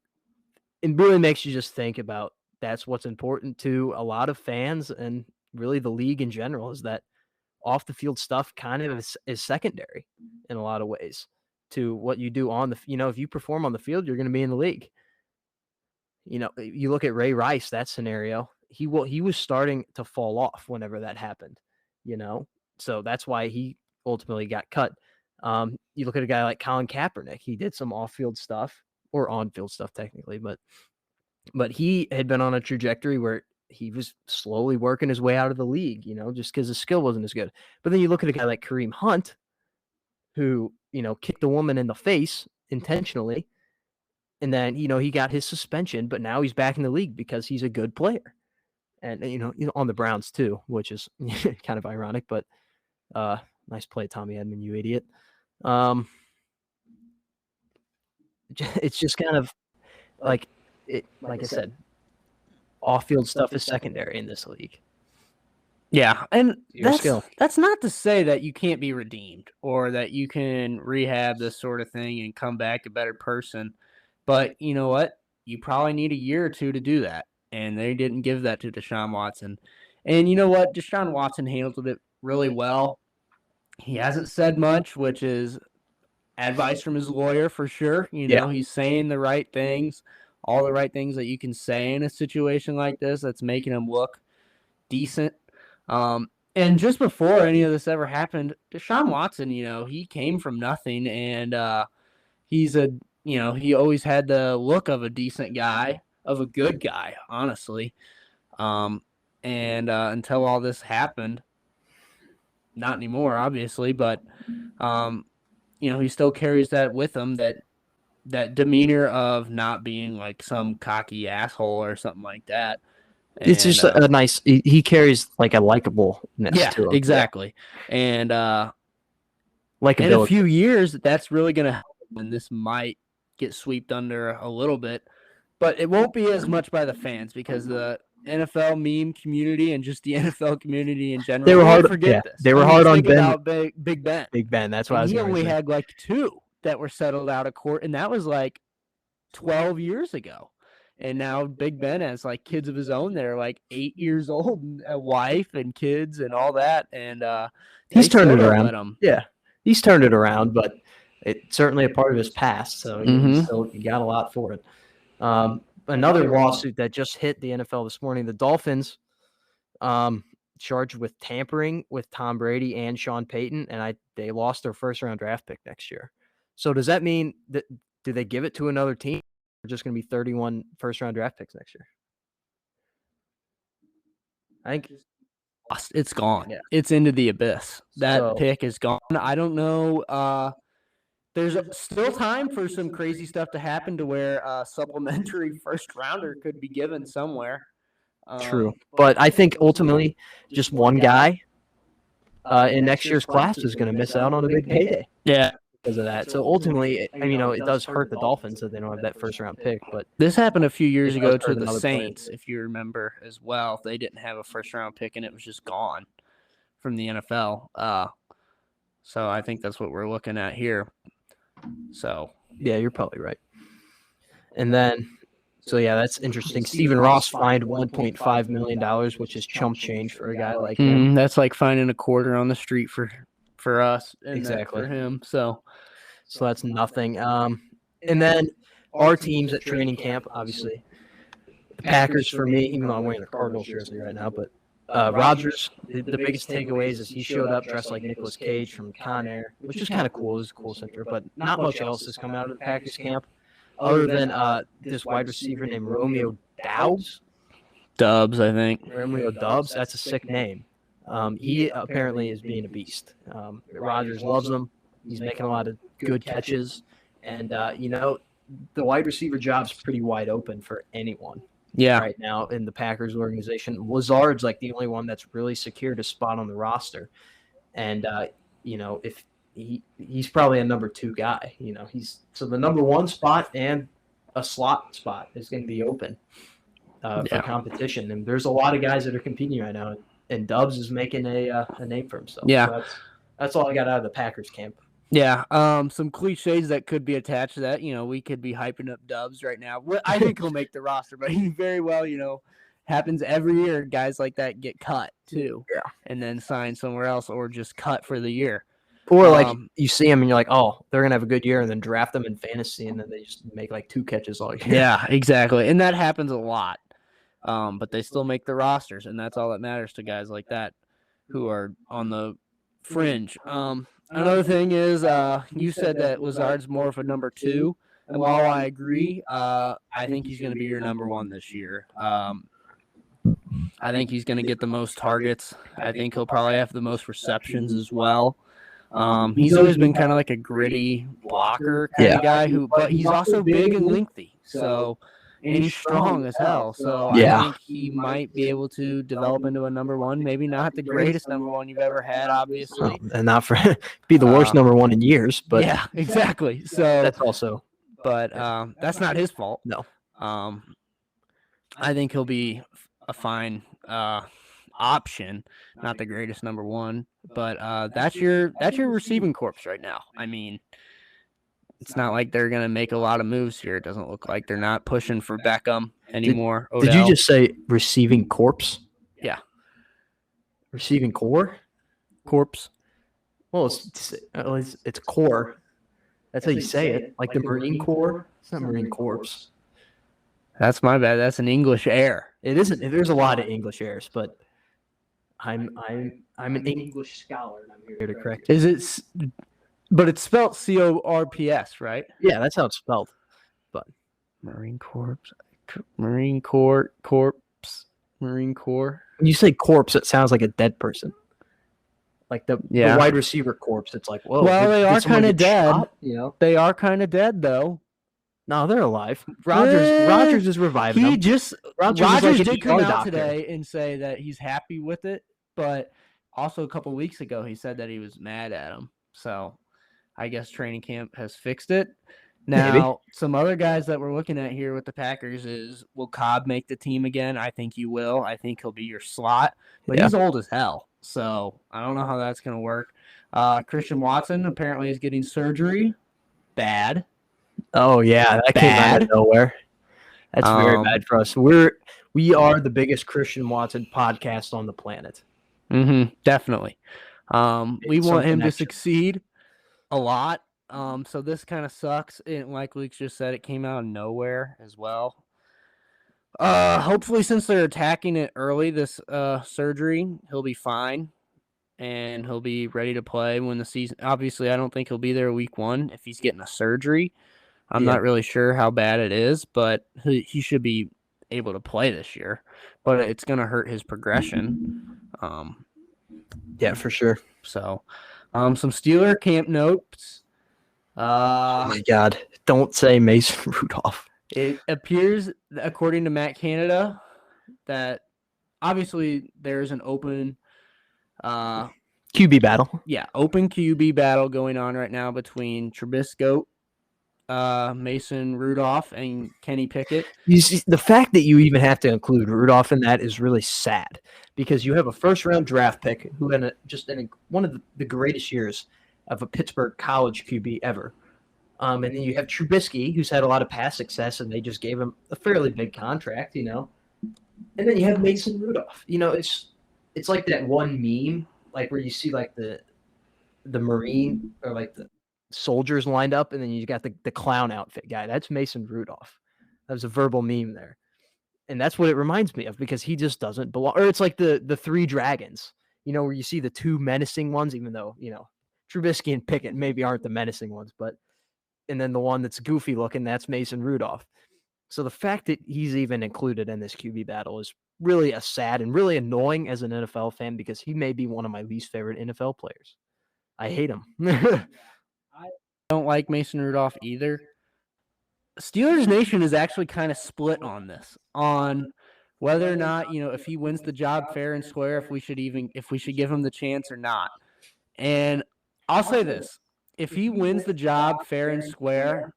really makes you just think about that's what's important to a lot of fans and really the league in general, is that off the field stuff kind of is secondary in a lot of ways to what you do on the, if you perform on the field, you're going to be in the league. You look at Ray Rice, that scenario, he was starting to fall off whenever that happened, so that's why he ultimately got cut. You look at a guy like Colin Kaepernick, he did some off-field stuff or on-field stuff technically, but he had been on a trajectory where he was slowly working his way out of the league, just because his skill wasn't as good. But then you look at a guy like Kareem Hunt, who, kicked a woman in the face intentionally, And then, he got his suspension, but now he's back in the league because he's a good player. And, on the Browns too, which is kind of ironic, but nice play, Tommy Edman, you idiot. It's just kind of like I said, off-field stuff is secondary in this league. Yeah, and Your skill. that's not to say that you can't be redeemed or that you can rehab this sort of thing and come back a better person. But you know what? You probably need a year or two to do that, and they didn't give that to Deshaun Watson. And you know what? Deshaun Watson handled it really well. He hasn't said much, which is advice from his lawyer for sure. He's saying the right things, all the right things that you can say in a situation like this that's making him look decent. And just before any of this ever happened, Deshaun Watson, he came from nothing, and he always had the look of a decent guy, of a good guy, honestly. And until all this happened, not anymore, obviously, but he still carries that with him, that demeanor of not being like some cocky asshole or something like that. It's just a nice. He carries like a likableness to him. Exactly. And like in a few years, that's really going to happen, and this might get swept under a little bit, but it won't be as much by the fans because the NFL meme community and just the NFL community in general, they were hard. Forget this. They were hard on Ben. About Big Ben. Big Ben. That's why he only had like 2 that were settled out of court, and that was like 12 years ago. And now Big Ben has like kids of his own that are like 8 years old, and a wife and kids and all that. And he's turned it around. Yeah, he's turned it around, but it's certainly a part of his past. So he got a lot for it. Another lawsuit that just hit the NFL this morning: the Dolphins charged with tampering with Tom Brady and Sean Payton, and they lost their first-round draft pick next year. So does that mean that do they give it to another team? Just going to be 31 first-round draft picks next year. I think it's gone. Yeah. It's into the abyss. That pick is gone. I don't know. There's still time for some crazy stuff to happen to where a supplementary first-rounder could be given somewhere. True. But I think ultimately just one guy in next year's class is going to miss out on a big payday. Yeah. Because of that. So ultimately, it does hurt the Dolphins that they don't have that first-round pick. But this happened a few years ago to the Saints, if you remember as well. They didn't have a first-round pick, and it was just gone from the NFL. So I think that's what we're looking at here. So yeah, you're probably right. And then, that's interesting. Stephen Ross fined $1.5 million, which is chump change for a guy like him. That's like finding a quarter on the street for us, and exactly for him. So that's nothing. And then our teams at training camp, obviously, the Packers for me, even though I'm wearing a Cardinals jersey right now, but Rodgers, the biggest takeaways is he showed up dressed like Nicolas Cage from Con Air, which is kind of cool. It was a cool center, but not much else has come out of the Packers camp other than this wide receiver named Romeo Doubs. I think. Romeo Doubs, that's a sick name. He apparently is being a beast. Rodgers loves him. He's making a lot of good catches. And, the wide receiver job's pretty wide open for anyone. Yeah. Right now in the Packers organization. Lazard's like the only one that's really secured a spot on the roster. And, if he's probably a number 2 guy, so the number 1 spot and a slot spot is going to be open for competition. And there's a lot of guys that are competing right now. And Dubs is making a name for himself. Yeah. So that's all I got out of the Packers camp. Yeah. Some cliches that could be attached to that. We could be hyping up Dubs right now. I think he'll make the roster, but he very well, happens every year. Guys like that get cut too. Yeah. And then sign somewhere else or just cut for the year. Or like you see them and you're like, oh, they're going to have a good year, and then draft them in fantasy, and then they just make like 2 catches all year. Yeah, exactly. And that happens a lot. But they still make the rosters, and that's all that matters to guys like that who are on the fringe. Another thing is you said that Lazard's more of a number 2, and while I agree, I think he's going to be your number 1 this year. I think he's going to get the most targets. I think he'll probably have the most receptions as well. He's always been kind of like a gritty blocker kind of guy but he's also big and lengthy. So, and he's strong as hell. So I think he might be able to develop into a number one. Maybe not the greatest number one you've ever had, obviously, and not for be the worst number one in years. But yeah, exactly. So that's also, but that's not his fault. No. I think he'll be a fine option, not the greatest number one, but that's your receiving corps right now. I mean, it's not like they're gonna make a lot of moves here. It doesn't look like they're not pushing for Beckham anymore. Did you just say receiving corpse? Yeah. Receiving corps? Corpse. Well, it's corps. That's how you say it. Like the Marine Corps. It's not Marine Corps. That's my bad. That's an English error. It isn't. There's a lot of English errors, but I'm an English scholar, and I'm here to correct you. Is it? But it's spelled C-O-R-P-S, right? Yeah, that's how it's spelled. But Marine Corps, Marine Corps, corpse, Marine Corps. When you say corpse, it sounds like a dead person. Like the wide receiver corpse. It's like, whoa. Well, they are kind of dead. Shot, you know, they are kind of dead though. No, they're alive. Rogers is reviving them. Rogers did come out today and say that he's happy with it, but also a couple weeks ago he said that he was mad at him. So I guess training camp has fixed it. Now, some other guys that we're looking at here with the Packers is, will Cobb make the team again? I think he will. I think he'll be your slot, but he's old as hell. So I don't know how that's going to work. Christian Watson apparently is getting surgery. Bad. Oh, yeah. That came out of nowhere. That's very bad for us. We are the biggest Christian Watson podcast on the planet. Definitely. We want him to succeed a lot. So this kind of sucks. And like Luke just said, it came out of nowhere as well. Hopefully, since they're attacking it early, this surgery, he'll be fine. And he'll be ready to play when the season. Obviously, I don't think he'll be there week one if he's getting a surgery. I'm not really sure how bad it is, but he should be able to play this year. But it's going to hurt his progression. Yeah, for sure. So, some Steeler camp notes. Oh my God! Don't say Mason Rudolph. It appears, according to Matt Canada, that obviously there's an open QB battle. Yeah, open QB battle going on right now between Trubisky, Mason Rudolph, and Kenny Pickett. You see, the fact that you even have to include Rudolph in that is really sad because you have a first-round draft pick who had one of the greatest years of a Pittsburgh college QB ever. And then you have Trubisky, who's had a lot of past success, and they just gave him a fairly big contract, you know. And then you have Mason Rudolph. You know, it's like that one meme, like where you see like the Marine or like the soldiers lined up, and then you got the clown outfit guy. That's Mason Rudolph. That was a verbal meme there. And that's what it reminds me of because he just doesn't belong. Or it's like the three dragons, you know, where you see the two menacing ones, even though, you know, Trubisky and Pickett maybe aren't the menacing ones, and then the one that's goofy looking, that's Mason Rudolph. So the fact that he's even included in this QB battle is really a sad and really annoying as an NFL fan because he may be one of my least favorite NFL players. I hate him. I don't like Mason Rudolph either. Steelers Nation is actually kind of split on this, on whether or not, you know, if he wins the job fair and square, if we should give him the chance or not. And I'll say this. If he wins the job fair and square,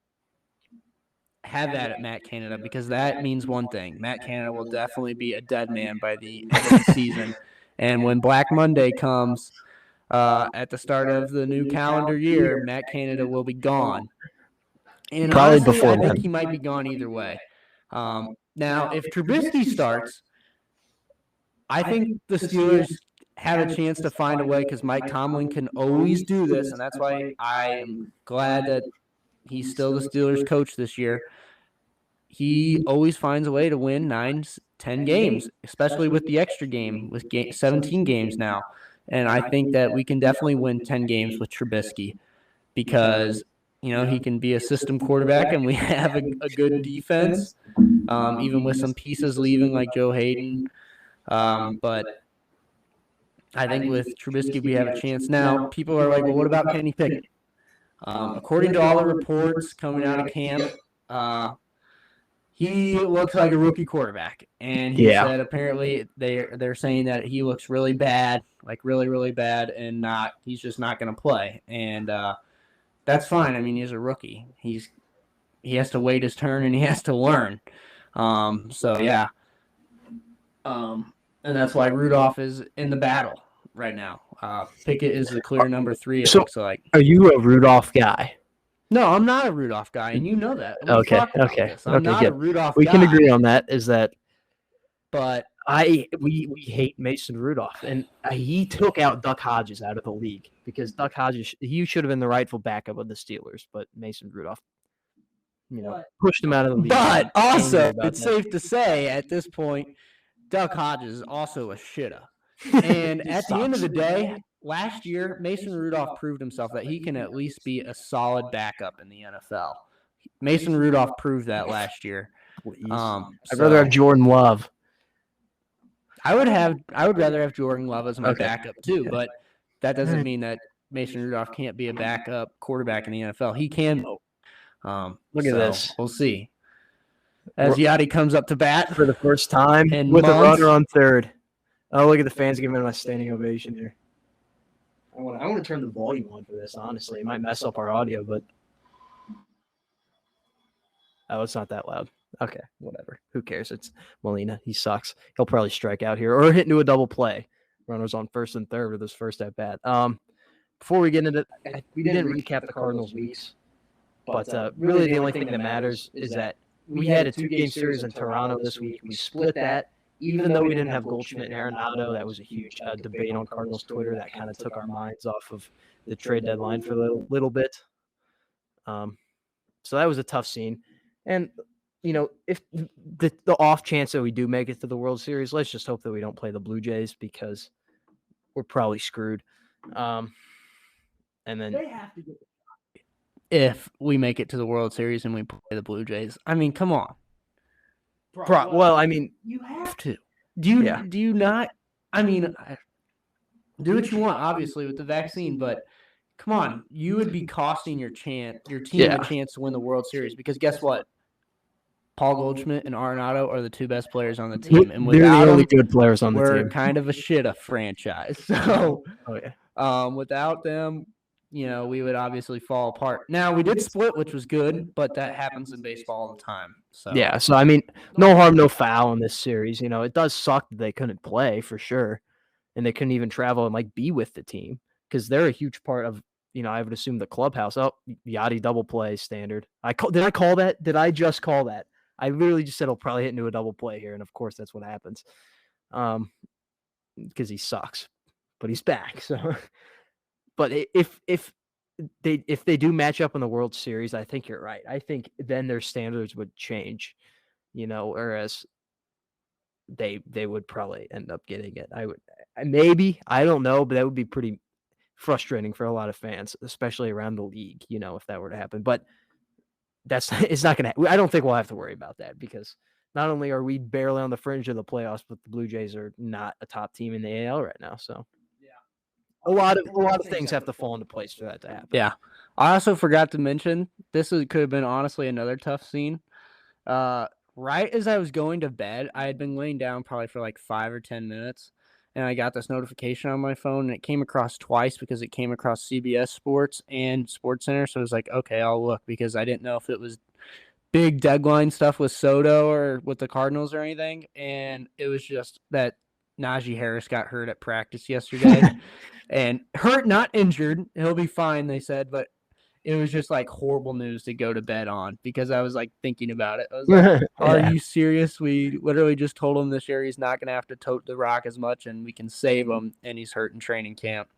have at it, Matt Canada, because that means one thing. Matt Canada will definitely be a dead man by the end of the season. And when Black Monday comes at the start of the new calendar year, Matt Canada will be gone. And probably honestly, before I think then. he might be gone either way. Now, if Trubisky starts, I think the Steelers have a chance to find a way because Mike Tomlin can always do this, and that's why I am glad that he's still the Steelers coach this year. He always finds a way to win 9-10 games, especially with the extra game, with 17 games now. And I think that we can definitely win 10 games with Trubisky because, you know, he can be a system quarterback and we have a good defense, even with some pieces leaving like Joe Hayden. But I think with Trubisky, we have a chance. Now, people are like, well, what about Kenny Pickett? According to all the reports coming out of camp, he looks like a rookie quarterback. And he said apparently they're saying that he looks really bad, like really, really bad, and he's just not going to play. And that's fine. I mean, he's a rookie. He has to wait his turn and he has to learn. And that's why Rudolph is in the battle right now. Pickett is the clear number 3, it looks like. Are you a Rudolph guy? No, I'm not a Rudolph guy, and you know that. Okay. I'm not a Rudolph guy. We can agree on that, is that but we hate Mason Rudolph, and he took out Duck Hodges out of the league because Duck Hodges, he should have been the rightful backup of the Steelers, but Mason Rudolph, pushed him out of the league. But also, it's safe to say at this point, Duck Hodges is also a shitta. And at the end of the day, last year, Mason Rudolph proved himself that he can at least be a solid backup in the NFL. Mason Rudolph proved that last year. I'd rather have Jordan Love. I would rather have Jordan Love as my backup too, but that doesn't mean that Mason Rudolph can't be a backup quarterback in the NFL. He can. Look at this. We'll see. As Yachty comes up to bat for the first time with a runner on third. Oh, look at the fans giving him a standing ovation here. I want to turn the volume on for this, honestly. It might mess up our audio, but it's not that loud. Okay, whatever. Who cares? It's Molina. He sucks. He'll probably strike out here or hit into a double play. Runners on first and third with his first at bat. Before we get into it, we didn't recap the Cardinals' weeks, but really the only thing that matters is that we had a 2-game series in Toronto this week. We split that. Even though we didn't have Goldschmidt and Arenado, that was a huge debate on Cardinals Twitter that kind of took our minds off of the trade deadline for a little bit. So that was a tough scene. And, if the off chance that we do make it to the World Series, let's just hope that we don't play the Blue Jays because we're probably screwed. And then they have to get if we make it to the World Series and we play the Blue Jays. I mean, come on. Well, I mean, you have to. Do you not? I mean, do what you want, obviously, with the vaccine, but come on, you would be costing your team a chance to win the World Series because guess what? Paul Goldschmidt and Arenado are the 2 best players on the team, and they're the only good players on the team. We're kind of a shitta franchise, so without them, we would obviously fall apart. Now, we did split, which was good, but that happens in baseball all the time. So I mean, no harm, no foul in this series. It does suck that they couldn't play for sure, and they couldn't even travel and be with the team because they're a huge part of, I would assume the clubhouse. Oh, Yachty double play standard. Did I call that? Did I just call that? I literally just said he'll probably hit into a double play here, and of course that's what happens, because he sucks, but he's back. So. But if they do match up in the World Series, I think you're right. I think then their standards would change, whereas they would probably end up getting it. I don't know, but that would be pretty frustrating for a lot of fans, especially around the league, if that were to happen. But it's not going to. I don't think we'll have to worry about that because not only are we barely on the fringe of the playoffs, but the Blue Jays are not a top team in the AL right now. So. A lot of things have to fall into place for that to happen. Yeah. I also forgot to mention, could have been honestly another tough scene. Right as I was going to bed, I had been laying down probably for like 5 or 10 minutes, and I got this notification on my phone, and it came across twice because it came across CBS Sports and SportsCenter. So I was like, okay, I'll look because I didn't know if it was big deadline stuff with Soto or with the Cardinals or anything. And it was just that Najee Harris got hurt at practice yesterday. And hurt, not injured. He'll be fine, they said. But it was just horrible news to go to bed on because I was thinking about it. I was like, are you serious? We literally just told him this year he's not going to have to tote the rock as much and we can save him. And he's hurt in training camp,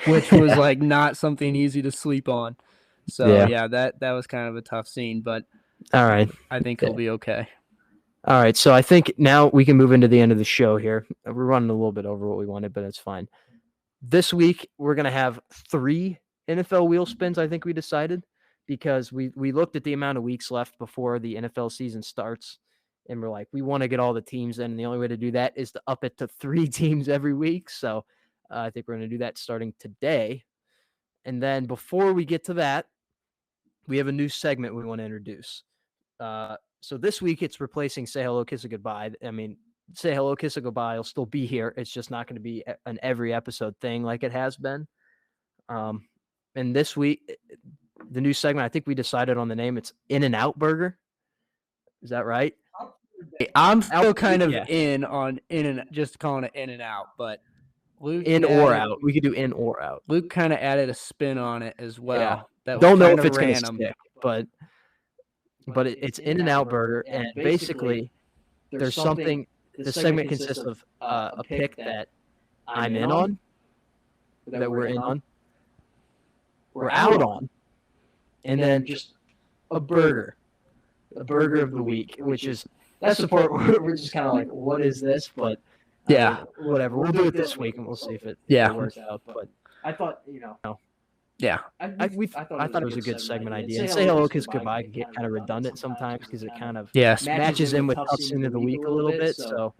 which was not something easy to sleep on. So, that was kind of a tough scene. But all right, I think he'll be okay. All right. So I think now we can move into the end of the show here. We're running a little bit over what we wanted, but it's fine. This week, we're going to have 3 NFL wheel spins, I think we decided, because we looked at the amount of weeks left before the NFL season starts, and we're like, we want to get all the teams in. And the only way to do that is to up it to 3 teams every week. So I think we're going to do that starting today. And then before we get to that, we have a new segment we want to introduce. So this week it's replacing Say Hello, Kiss a Goodbye. I mean, Say Hello, Kiss a Goodbye will still be here. It's just not going to be an every episode thing like it has been. And this week, the new segment, I think we decided on the name. It's In-N-Out Burger. Is that right? I'm still kind of in on just calling it In-N-Out, but Luke in or out. We could do in or out. Luke kind of added a spin on it as well. Yeah. That Don't know if it's going to stick, but it's In-N-Out Burger, and basically there's something. The segment consists of a pick that I'm in on, that we're in on, we're out on, and then just a burger of the week, which is that's the part where we're just kind of like, what is this? But whatever. We'll do it this week, and we'll see if it works out. But I thought, yeah, I thought it was a good segment idea. And Say Hello, Kiss Goodbye can get kind of redundant sometimes because it kind of matches in with Tough Scene of the Week a little bit. So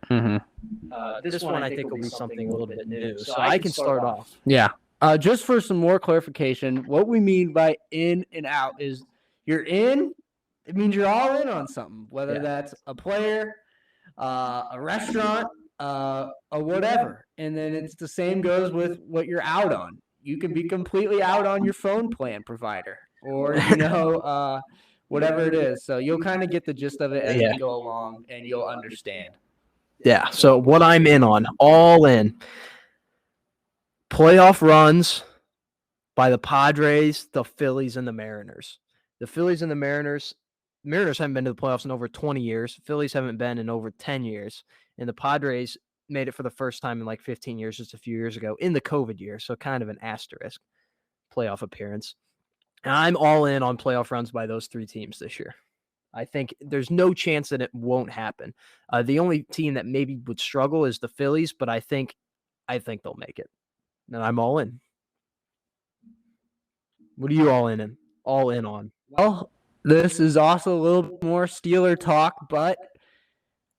this one I think will be something a little bit new. So I can start off. Yeah. Just for some more clarification, what we mean by in and out is you're in. It means you're all in on something, whether that's a player, a restaurant, or whatever. And then it's the same goes with what you're out on. You can be completely out on your phone plan provider or, whatever it is. So you'll kind of get the gist of it as we go along and you'll understand. Yeah. So what I'm in on, all in. Playoff runs by the Padres, the Phillies, and the Mariners. The Phillies and the Mariners haven't been to the playoffs in over 20 years. Phillies haven't been in over 10 years. And the Padres made it for the first time in like 15 years, just a few years ago, in the COVID year. So kind of an asterisk playoff appearance. And I'm all in on playoff runs by those 3 teams this year. I think there's no chance that it won't happen. The only team that maybe would struggle is the Phillies, but I think they'll make it. And I'm all in. What are you all in on? Well, this is also a little more Steeler talk, but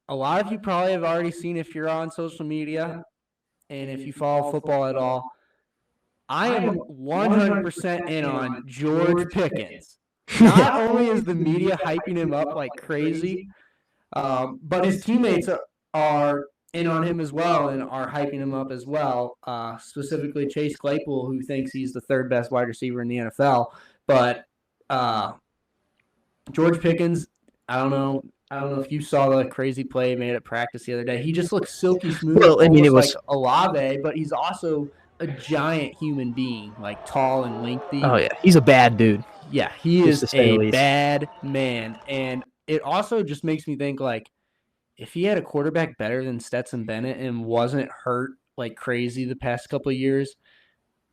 a lot of you probably have already seen if you're on social media and if you follow football at all. I am 100% in on George Pickens. Not only is the media hyping him up like crazy, but his teammates are in on him as well and are hyping him up as well, specifically Chase Claypool, who thinks he's the 3rd best wide receiver in the NFL. But George Pickens, I don't know if you saw the crazy play he made at practice the other day. He just looks silky smooth, it was like Olave, but he's also a giant human being, like tall and lengthy. Oh, yeah. He's a bad dude. Yeah, he is a bad man. And it also just makes me think, like, if he had a quarterback better than Stetson Bennett and wasn't hurt like crazy the past couple of years,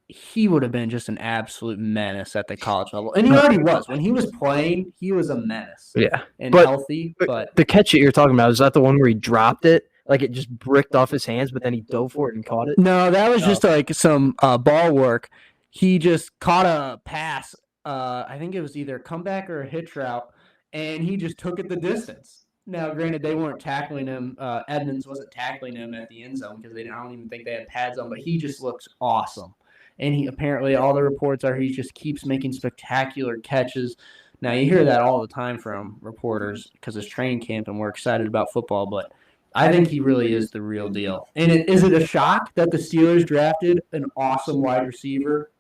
he would have been just an absolute menace at the college level. And he already was. When he was playing, he was a menace. Yeah. And healthy. But the catch that you're talking about, is that the one where he dropped it? Like it just bricked off his hands, but then he dove for it and caught it? No, that was just like some ball work. He just caught a pass. I think it was either a comeback or a hitch route, and he just took it the distance. Now, granted, they weren't tackling him. Edmonds wasn't tackling him at the end zone because I don't even think they had pads on, but he just looks awesome. And he apparently, all the reports are he just keeps making spectacular catches. Now, you hear that all the time from reporters because it's training camp and we're excited about football, but I think he really is the real deal. And is it a shock that the Steelers drafted an awesome wide receiver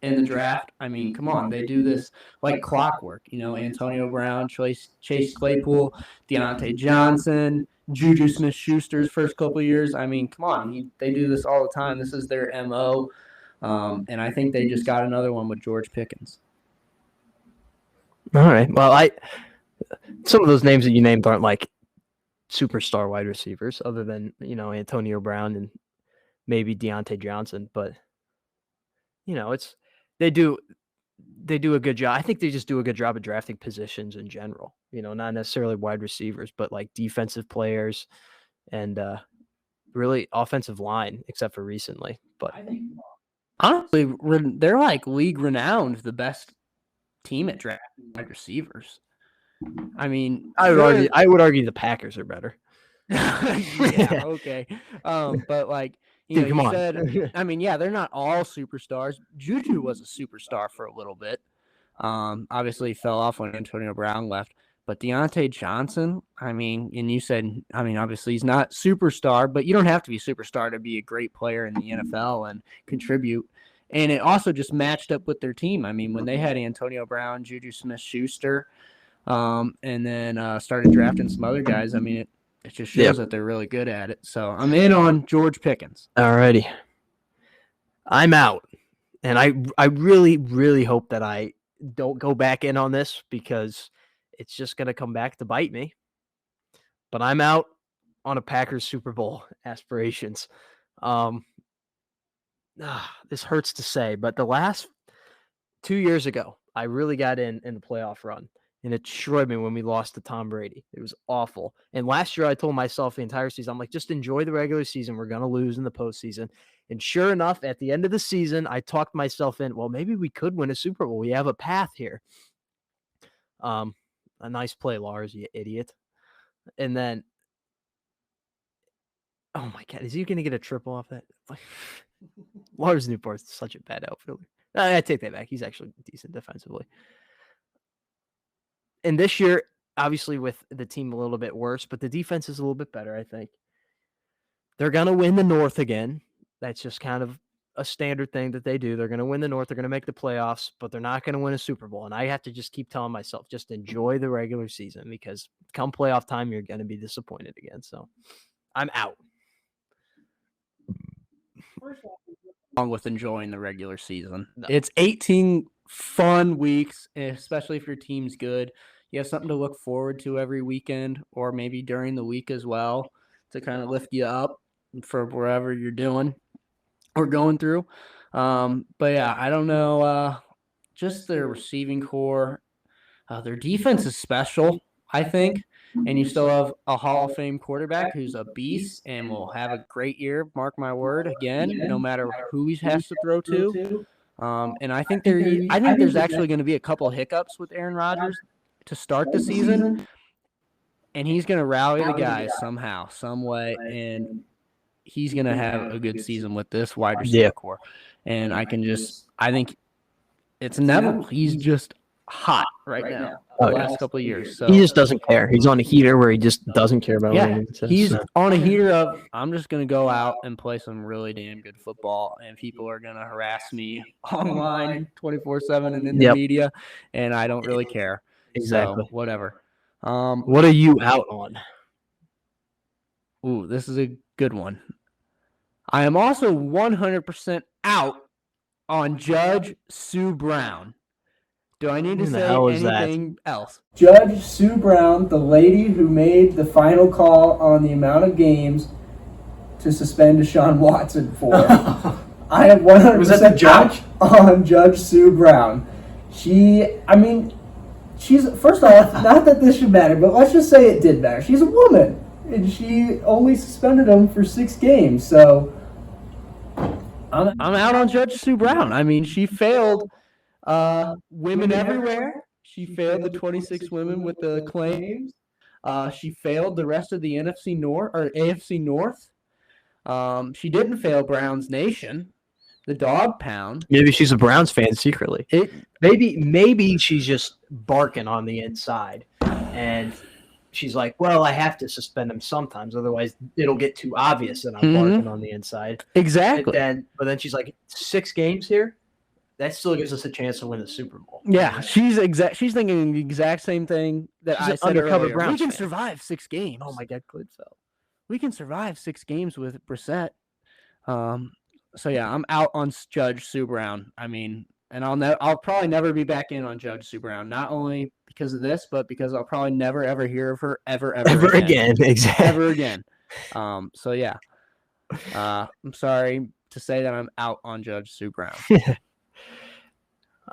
in the draft? I mean, come on, they do this like clockwork. Antonio Brown, Chase Claypool, Deontay Johnson, Juju Smith-Schuster's first couple of years. I mean, come on, they do this all the time. This is their MO, and I think they just got another one with George Pickens. All right. Well, some of those names that you named aren't like superstar wide receivers, other than Antonio Brown and maybe Deontay Johnson, but they do a good job. I think they just do a good job of drafting positions in general, not necessarily wide receivers, but like defensive players and really offensive line, except for recently. But I think, honestly, they're like league renowned, the best team at drafting wide receivers. I mean, I would argue the Packers are better. yeah, okay. But like, Dude, come you on. said, I mean, yeah, they're not all superstars. Juju was a superstar for a little bit. Obviously fell off when Antonio Brown left. But Deontay Johnson, I mean, and you said, I mean, obviously he's not superstar, but you don't have to be a superstar to be a great player in the NFL and contribute. And it also just matched up with their team. I mean, when they had Antonio Brown, Juju Smith-Schuster, and then started drafting some other guys, I mean, it just shows that they're really good at it. So I'm in on George Pickens. Alrighty. I'm out. And I really, really hope that I don't go back in on this because it's just going to come back to bite me. But I'm out on a Packers Super Bowl aspirations. This hurts to say, but the last 2 years ago, I really got in the playoff run, and it destroyed me when we lost to Tom Brady. It was awful. And last year, I told myself the entire season, I'm like, just enjoy the regular season. We're going to lose in the postseason. And sure enough, at the end of the season, I talked myself in, well, maybe we could win a Super Bowl. We have a path here. A nice play, Lars, you idiot. And then, oh my God, is he going to get a triple off that? Lars Newport's such a bad outfielder. I take that back. He's actually decent defensively. And this year, obviously, with the team a little bit worse, but the defense is a little bit better, I think. They're going to win the North again. That's just kind of a standard thing that they do. They're going to win the North. They're going to make the playoffs, but they're not going to win a Super Bowl. And I have to just keep telling myself, just enjoy the regular season because come playoff time, you're going to be disappointed again. So I'm out. Along with enjoying the regular season. No. It's 18 fun weeks, especially if your team's good. You have something to look forward to every weekend or maybe during the week as well to kind of lift you up for wherever you're doing or going through. But yeah, I don't know. Just their receiving core. Their defense is special, I think. And you still have a Hall of Fame quarterback who's a beast and will have a great year, mark my word, again, no matter who he has to throw to. And I think there's actually going to be a couple of hiccups with Aaron Rodgers to start the season. And he's going to rally the guys somehow, some way, and he's going to have a good season with this wide receiver core. And I think it's inevitable. He's just hot right now. The last couple of years. So he just doesn't care. He's on a heater where he just doesn't care about winning. He's on a heater of I'm just gonna go out and play some really damn good football, and people are gonna harass me online 24/7 and in the media, and I don't really care. Exactly. So, whatever. What are you out on? Ooh, this is a good one. I am also 100% out on Judge Sue Brown. Do I need to say anything else? Judge Sue Brown, the lady who made the final call on the amount of games to suspend Deshaun Watson for. I am 100% out on Judge Sue Brown. She's, first off, not that this should matter, but let's just say it did matter. She's a woman, and she only suspended him for 6 games, so. I'm out on Judge Sue Brown. I mean, she failed women everywhere. She failed the 26 women with the claims. She failed the rest of the NFC North or AFC North. She didn't fail Browns Nation, the dog pound. Maybe she's a Browns fan secretly. Maybe she's just barking on the inside, and she's like, "Well, I have to suspend him sometimes, otherwise it'll get too obvious that I'm barking on the inside." Exactly. But then she's like, 6 games here. That still gives us a chance to win the Super Bowl. Yeah, she's thinking the exact same thing that I said earlier. We can survive 6 games. Oh my God, Clintfeld. We can survive 6 games with Brissett. So yeah, I'm out on Judge Sue Brown. I mean, and I'll probably never be back in on Judge Sue Brown. Not only because of this, but because I'll probably never ever hear of her ever again. Exactly. Ever again. So yeah. I'm sorry to say that I'm out on Judge Sue Brown.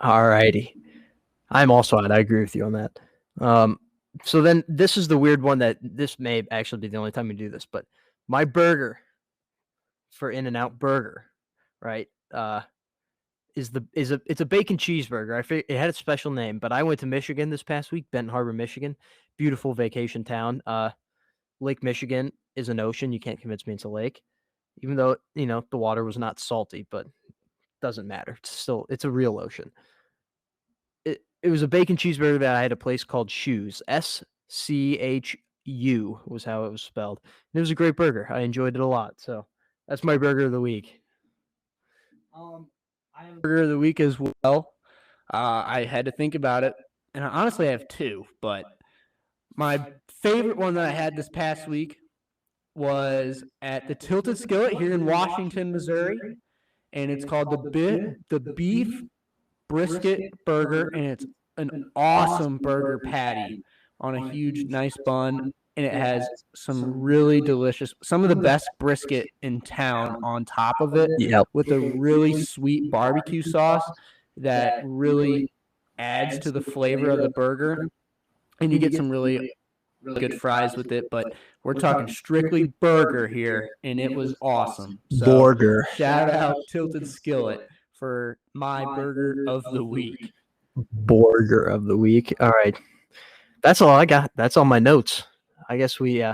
All righty. I'm also out. I agree with you on that. So then this is the weird one that this may actually be the only time we do this, but my burger for In-N-Out Burger, right, it's a bacon cheeseburger. It had a special name, but I went to Michigan this past week, Benton Harbor, Michigan. Beautiful vacation town. Lake Michigan is an ocean. You can't convince me it's a lake, even though, the water was not salty, but doesn't matter. It's a real ocean. It was a bacon cheeseburger that I had a place called Shoes. SCHU was how it was spelled. And it was a great burger. I enjoyed it a lot. So that's my burger of the week. I have burger of the week as well. I had to think about it, and honestly, I have two. But my favorite one that I had this past week was at the Tilted Skillet here in Washington, Missouri, and it's called the Beef Brisket Burger, and it's an awesome burger patty on a huge, nice bun, and it has some really delicious, some of the best brisket in town on top of it, with a really sweet barbecue sauce that really adds to the flavor of the burger, and you get some really good fries with it, but we're talking strictly burger here, and it was awesome. So, burger. Shout out Tilted Skillet for my burger of the week. Burger of the week. All right. That's all I got. That's all my notes. I guess we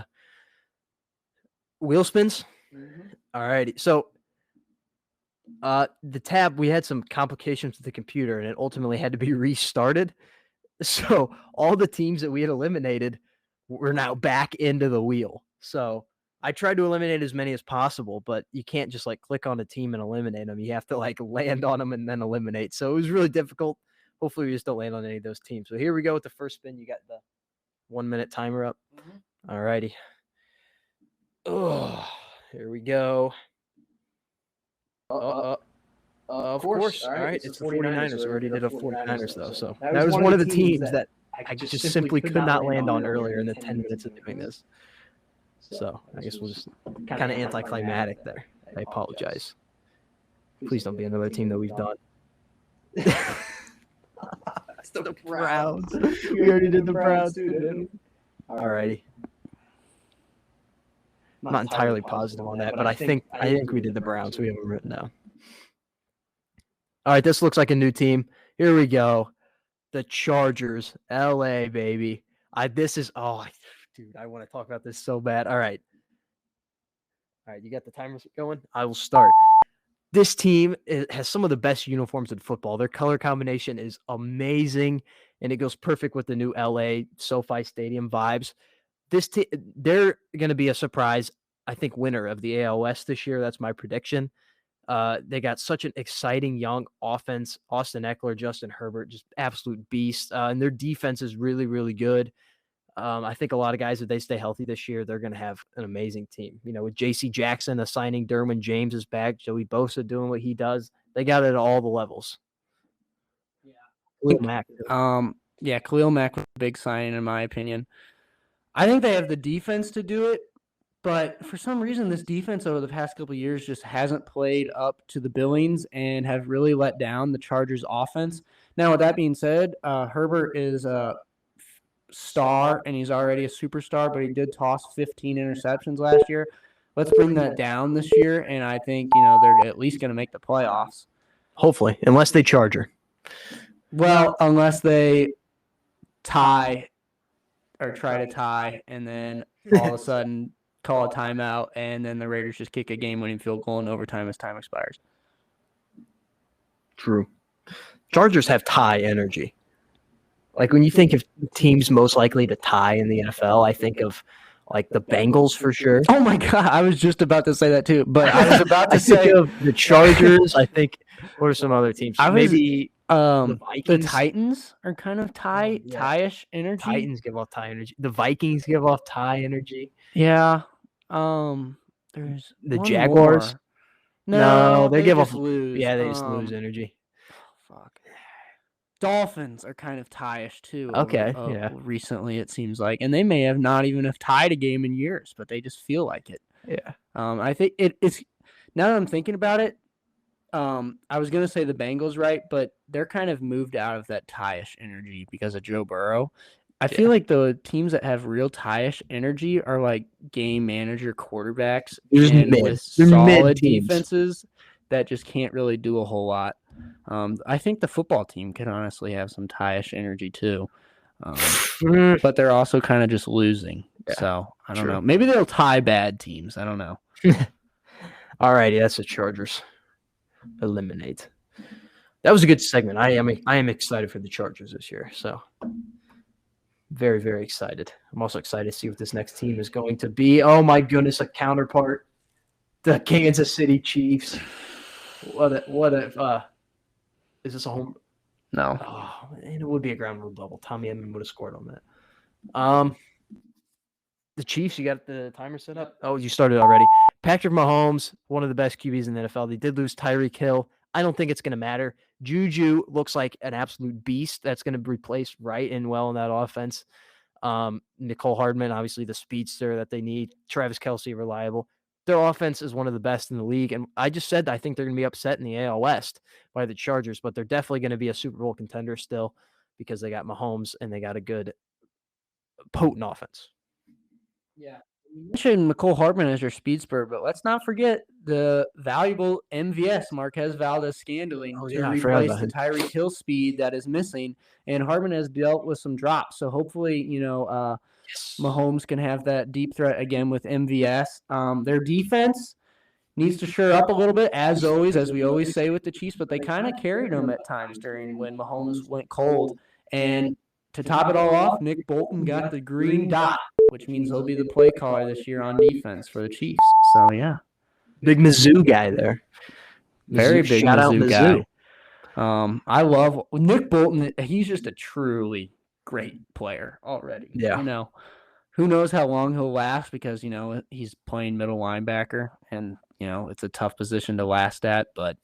wheel spins. All righty. So the tab, we had some complications with the computer, and it ultimately had to be restarted. So all the teams that we had eliminated were now back into the wheel. So I tried to eliminate as many as possible, but you can't just click on a team and eliminate them. You have to land on them and then eliminate. So it was really difficult. Hopefully we just don't land on any of those teams. So here we go with the first spin. You got the 1 minute timer up. All righty. Oh, here we go. Of course. All right. It's the 49ers. We already did a 49ers, though. So that was one of the teams that I just simply could not land on earlier in the 10 minutes of doing this. So I guess we'll just kind of anticlimactic there. I apologize. Please don't be another team that we've done. That's the Browns. We already did the Browns, too. All righty. I'm not entirely positive on that, but I think we did the Browns. We have them written down. All right, this looks like a new team. Here we go. The Chargers, LA, baby. Dude, I want to talk about this so bad. All right, you got the timers going? I will start. This team has some of the best uniforms in football. Their color combination is amazing, and it goes perfect with the new LA SoFi Stadium vibes. They're going to be a surprise, I think, winner of the AL West this year. That's my prediction. They got such an exciting young offense. Austin Eckler, Justin Herbert, just absolute beasts. And their defense is really, really good. I think a lot of guys, if they stay healthy this year, they're going to have an amazing team. With J.C. Jackson assigning Derwin James is back, Joey Bosa doing what he does. They got it at all the levels. Yeah. Khalil Mack. Khalil Mack was a big signing, in my opinion. I think they have the defense to do it, but for some reason, this defense over the past couple of years just hasn't played up to the billings and have really let down the Chargers offense. Now, with that being said, Herbert is a star, and he's already a superstar, but he did toss 15 interceptions last year. Let's bring that down this year, and I think, they're at least going to make the playoffs. Hopefully, unless they Charger. Well, unless they tie or try to tie, and then all of a sudden call a timeout, and then the Raiders just kick a game-winning field goal in overtime as time expires. True. Chargers have tie energy. When you think of teams most likely to tie in the NFL, I think of the Bengals for sure. Oh my God, I was just about to say that too, but I was about to say of the Chargers. I think what are some other teams? Maybe the Titans are kind of tie-ish energy. Titans give off tie energy. The Vikings give off tie energy. Yeah. There's the Jaguars. More. No, they give off lose. Yeah, they just lose energy. Fuck. Dolphins are kind of tie-ish too. Okay, Recently, it seems like, and they may have not even have tied a game in years, but they just feel like it. Yeah. I think it's now that I'm thinking about it. I was gonna say the Bengals, right, but they're kind of moved out of that tie-ish energy because of Joe Burrow. I feel like the teams that have real tie-ish energy are game manager quarterbacks with solid defenses that just can't really do a whole lot. I think the football team can honestly have some tie-ish energy too. But they're also kind of just losing. Yeah, so I don't true. know. Maybe they'll tie bad teams. I don't know. All righty, that's the Chargers. Eliminate. That was a good segment. I am excited for the Chargers this year. So very, very excited. I'm also excited to see what this next team is going to be. Oh my goodness, a counterpart. The Kansas City Chiefs. Is this a home? No. Oh, and it would be a ground rule double. Tommy Edman would have scored on that. The Chiefs, you got the timer set up? Oh, you started already. Patrick Mahomes, one of the best QBs in the NFL. They did lose Tyreek Hill. I don't think it's going to matter. Juju looks like an absolute beast that's going to replace Wright and well in that offense. Nicole Hardman, obviously the speedster that they need. Travis Kelce, reliable. Their offense is one of the best in the league. And I just said I think they're going to be upset in the AL West by the Chargers, but they're definitely going to be a Super Bowl contender still because they got Mahomes and they got a good, potent offense. Yeah. You mentioned Nicole Hardman as your speed spur, but let's not forget the valuable MVS, Marquez Valdez-Scantling, to replace the Tyreek Hill speed that is missing. And Hardman has dealt with some drops. So hopefully, Mahomes can have that deep threat again with MVS. Their defense needs to shore up a little bit, as always, as we always say with the Chiefs, but they kind of carried them at times during when Mahomes went cold. And to top it all off, Nick Bolton got the green dot, which means he'll be the play caller this year on defense for the Chiefs. So, yeah. Big Mizzou guy there. Very big Shout out Mizzou guy. I love Nick Bolton. He's just a truly great player already. Yeah. Who knows how long he'll last because, he's playing middle linebacker and, it's a tough position to last at, but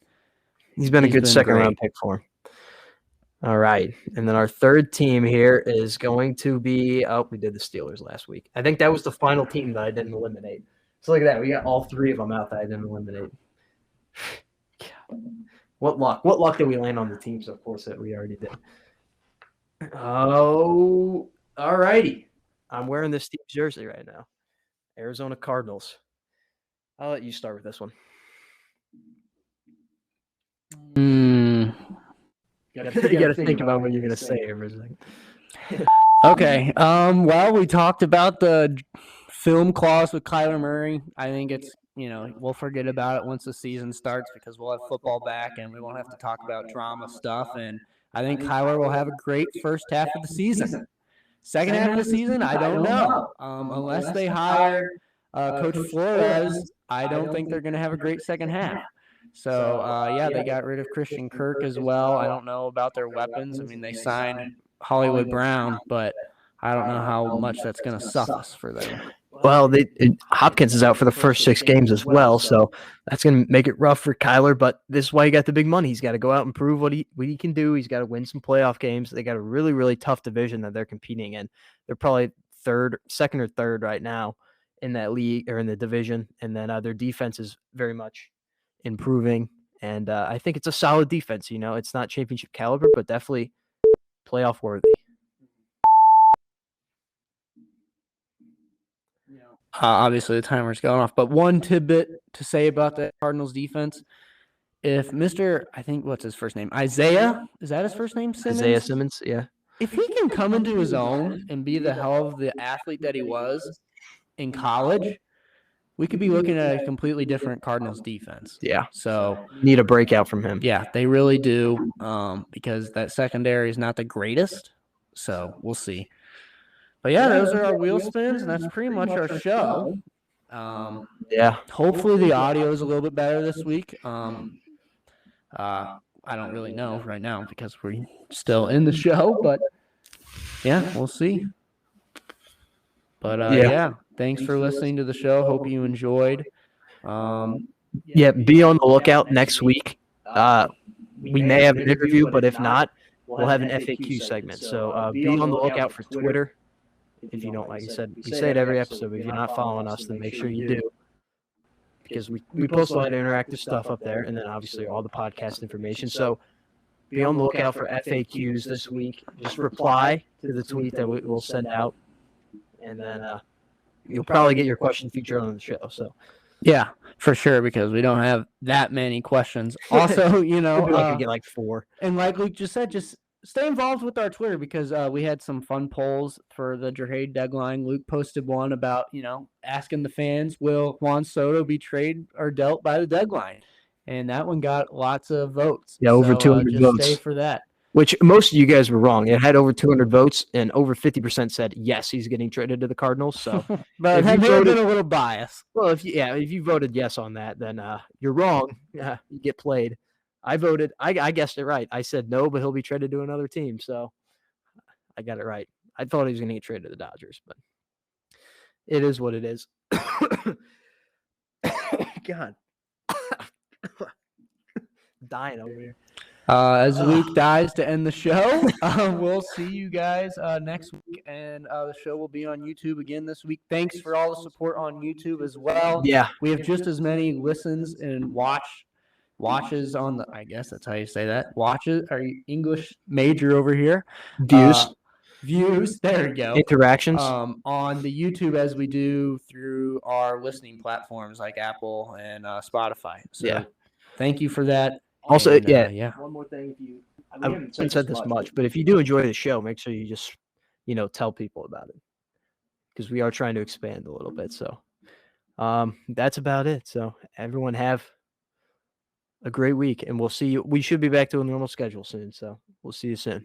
he's been a good second-round pick for him. All right. And then our third team here is going to be we did the Steelers last week. I think that was the final team that I didn't eliminate. So look at that. We got all three of them out that I didn't eliminate. What luck. What luck did we land on the teams, of course, that we already did. Oh, all righty. I'm wearing this Steve jersey right now. Arizona Cardinals. I'll let you start with this one. You got to think about what you're going to say here for a second. Okay. Well, we talked about the film clause with Kyler Murray. I think it's, we'll forget about it once the season starts because we'll have football back and we won't have to talk about drama stuff. And I think Kyler will have a great first half of the season. Second half of the season, I don't know. Unless they hire Coach Flores, I don't think they're going to have a great second half. So, they got rid of Christian Kirk as well. I don't know about their weapons. I mean, they signed Hollywood Brown, but I don't know how much that's going to suffice for them. Well, Hopkins is out for the first 6 games as well, so that's going to make it rough for Kyler, but this is why he got the big money. He's got to go out and prove what he can do. He's got to win some playoff games. They got a really, really tough division that they're competing in. They're probably second or third right now in that league or in the division, and then their defense is very much improving, and I think it's a solid defense. It's not championship caliber, but definitely playoff worthy. Obviously, the timer's going off, but one tidbit to say about the Cardinals defense. If I think what's his first name? Isaiah? Is that his first name? Simmons? Isaiah Simmons, yeah. If he can come into his own and be the hell of the athlete that he was in college, we could be looking at a completely different Cardinals defense. Yeah. So need a breakout from him. Yeah, they really do, because that secondary is not the greatest. So we'll see. But yeah, those are our wheel spins, and that's pretty much our show. Hopefully the audio is a little bit better this week. I don't really know right now because we're still in the show, but yeah, we'll see. But thanks for listening to the show. Hope you enjoyed. Be on the lookout next week. We may have an interview, but if not, we'll have an FAQ segment. So be on the lookout for Twitter. If you don't, like I said, we say it every episode, but if you're not following us, then make sure you do. Because we post a lot of interactive stuff up there, and then obviously all the podcast information. So be on the lookout for FAQs this week. Just reply to the tweet that we'll send out, and then you'll probably get your question featured on the show. So Yeah, for sure, because we don't have that many questions. Also, We'll be lucky to get like 4. and like Luke just said, just stay involved with our Twitter because we had some fun polls for the trade deadline. Luke posted one about, asking the fans, will Juan Soto be traded or dealt by the deadline? And that one got lots of votes. Yeah, over 200 just votes. stay for that. Which most of you guys were wrong. It had over 200 votes, and over 50% said yes, he's getting traded to the Cardinals. So, but if that you may have voted- been a little biased. well, if you voted yes on that, then you're wrong. Yeah, you get played. I voted. I guessed it right. I said no, but he'll be traded to another team. So, I got it right. I thought he was going to get traded to the Dodgers, but it is what it is. God, dying over here. As Luke dies to end the show, we'll see you guys next week, and the show will be on YouTube again this week. Thanks for all the support on YouTube as well. Yeah, We have just as many listens and watches on the, I guess that's how you say that. Watches, our English major over here. Views, there we go. interactions. On the YouTube as we do through our listening platforms like Apple and Spotify. So Yeah. thank you for that. Also, And, yeah. One more thing, if you I haven't said this much, but if you do enjoy the show, make sure you just, tell people about it, because we are trying to expand a little bit. So, that's about it. So everyone have a great week, and we'll see you. We should be back to a normal schedule soon. So we'll see you soon.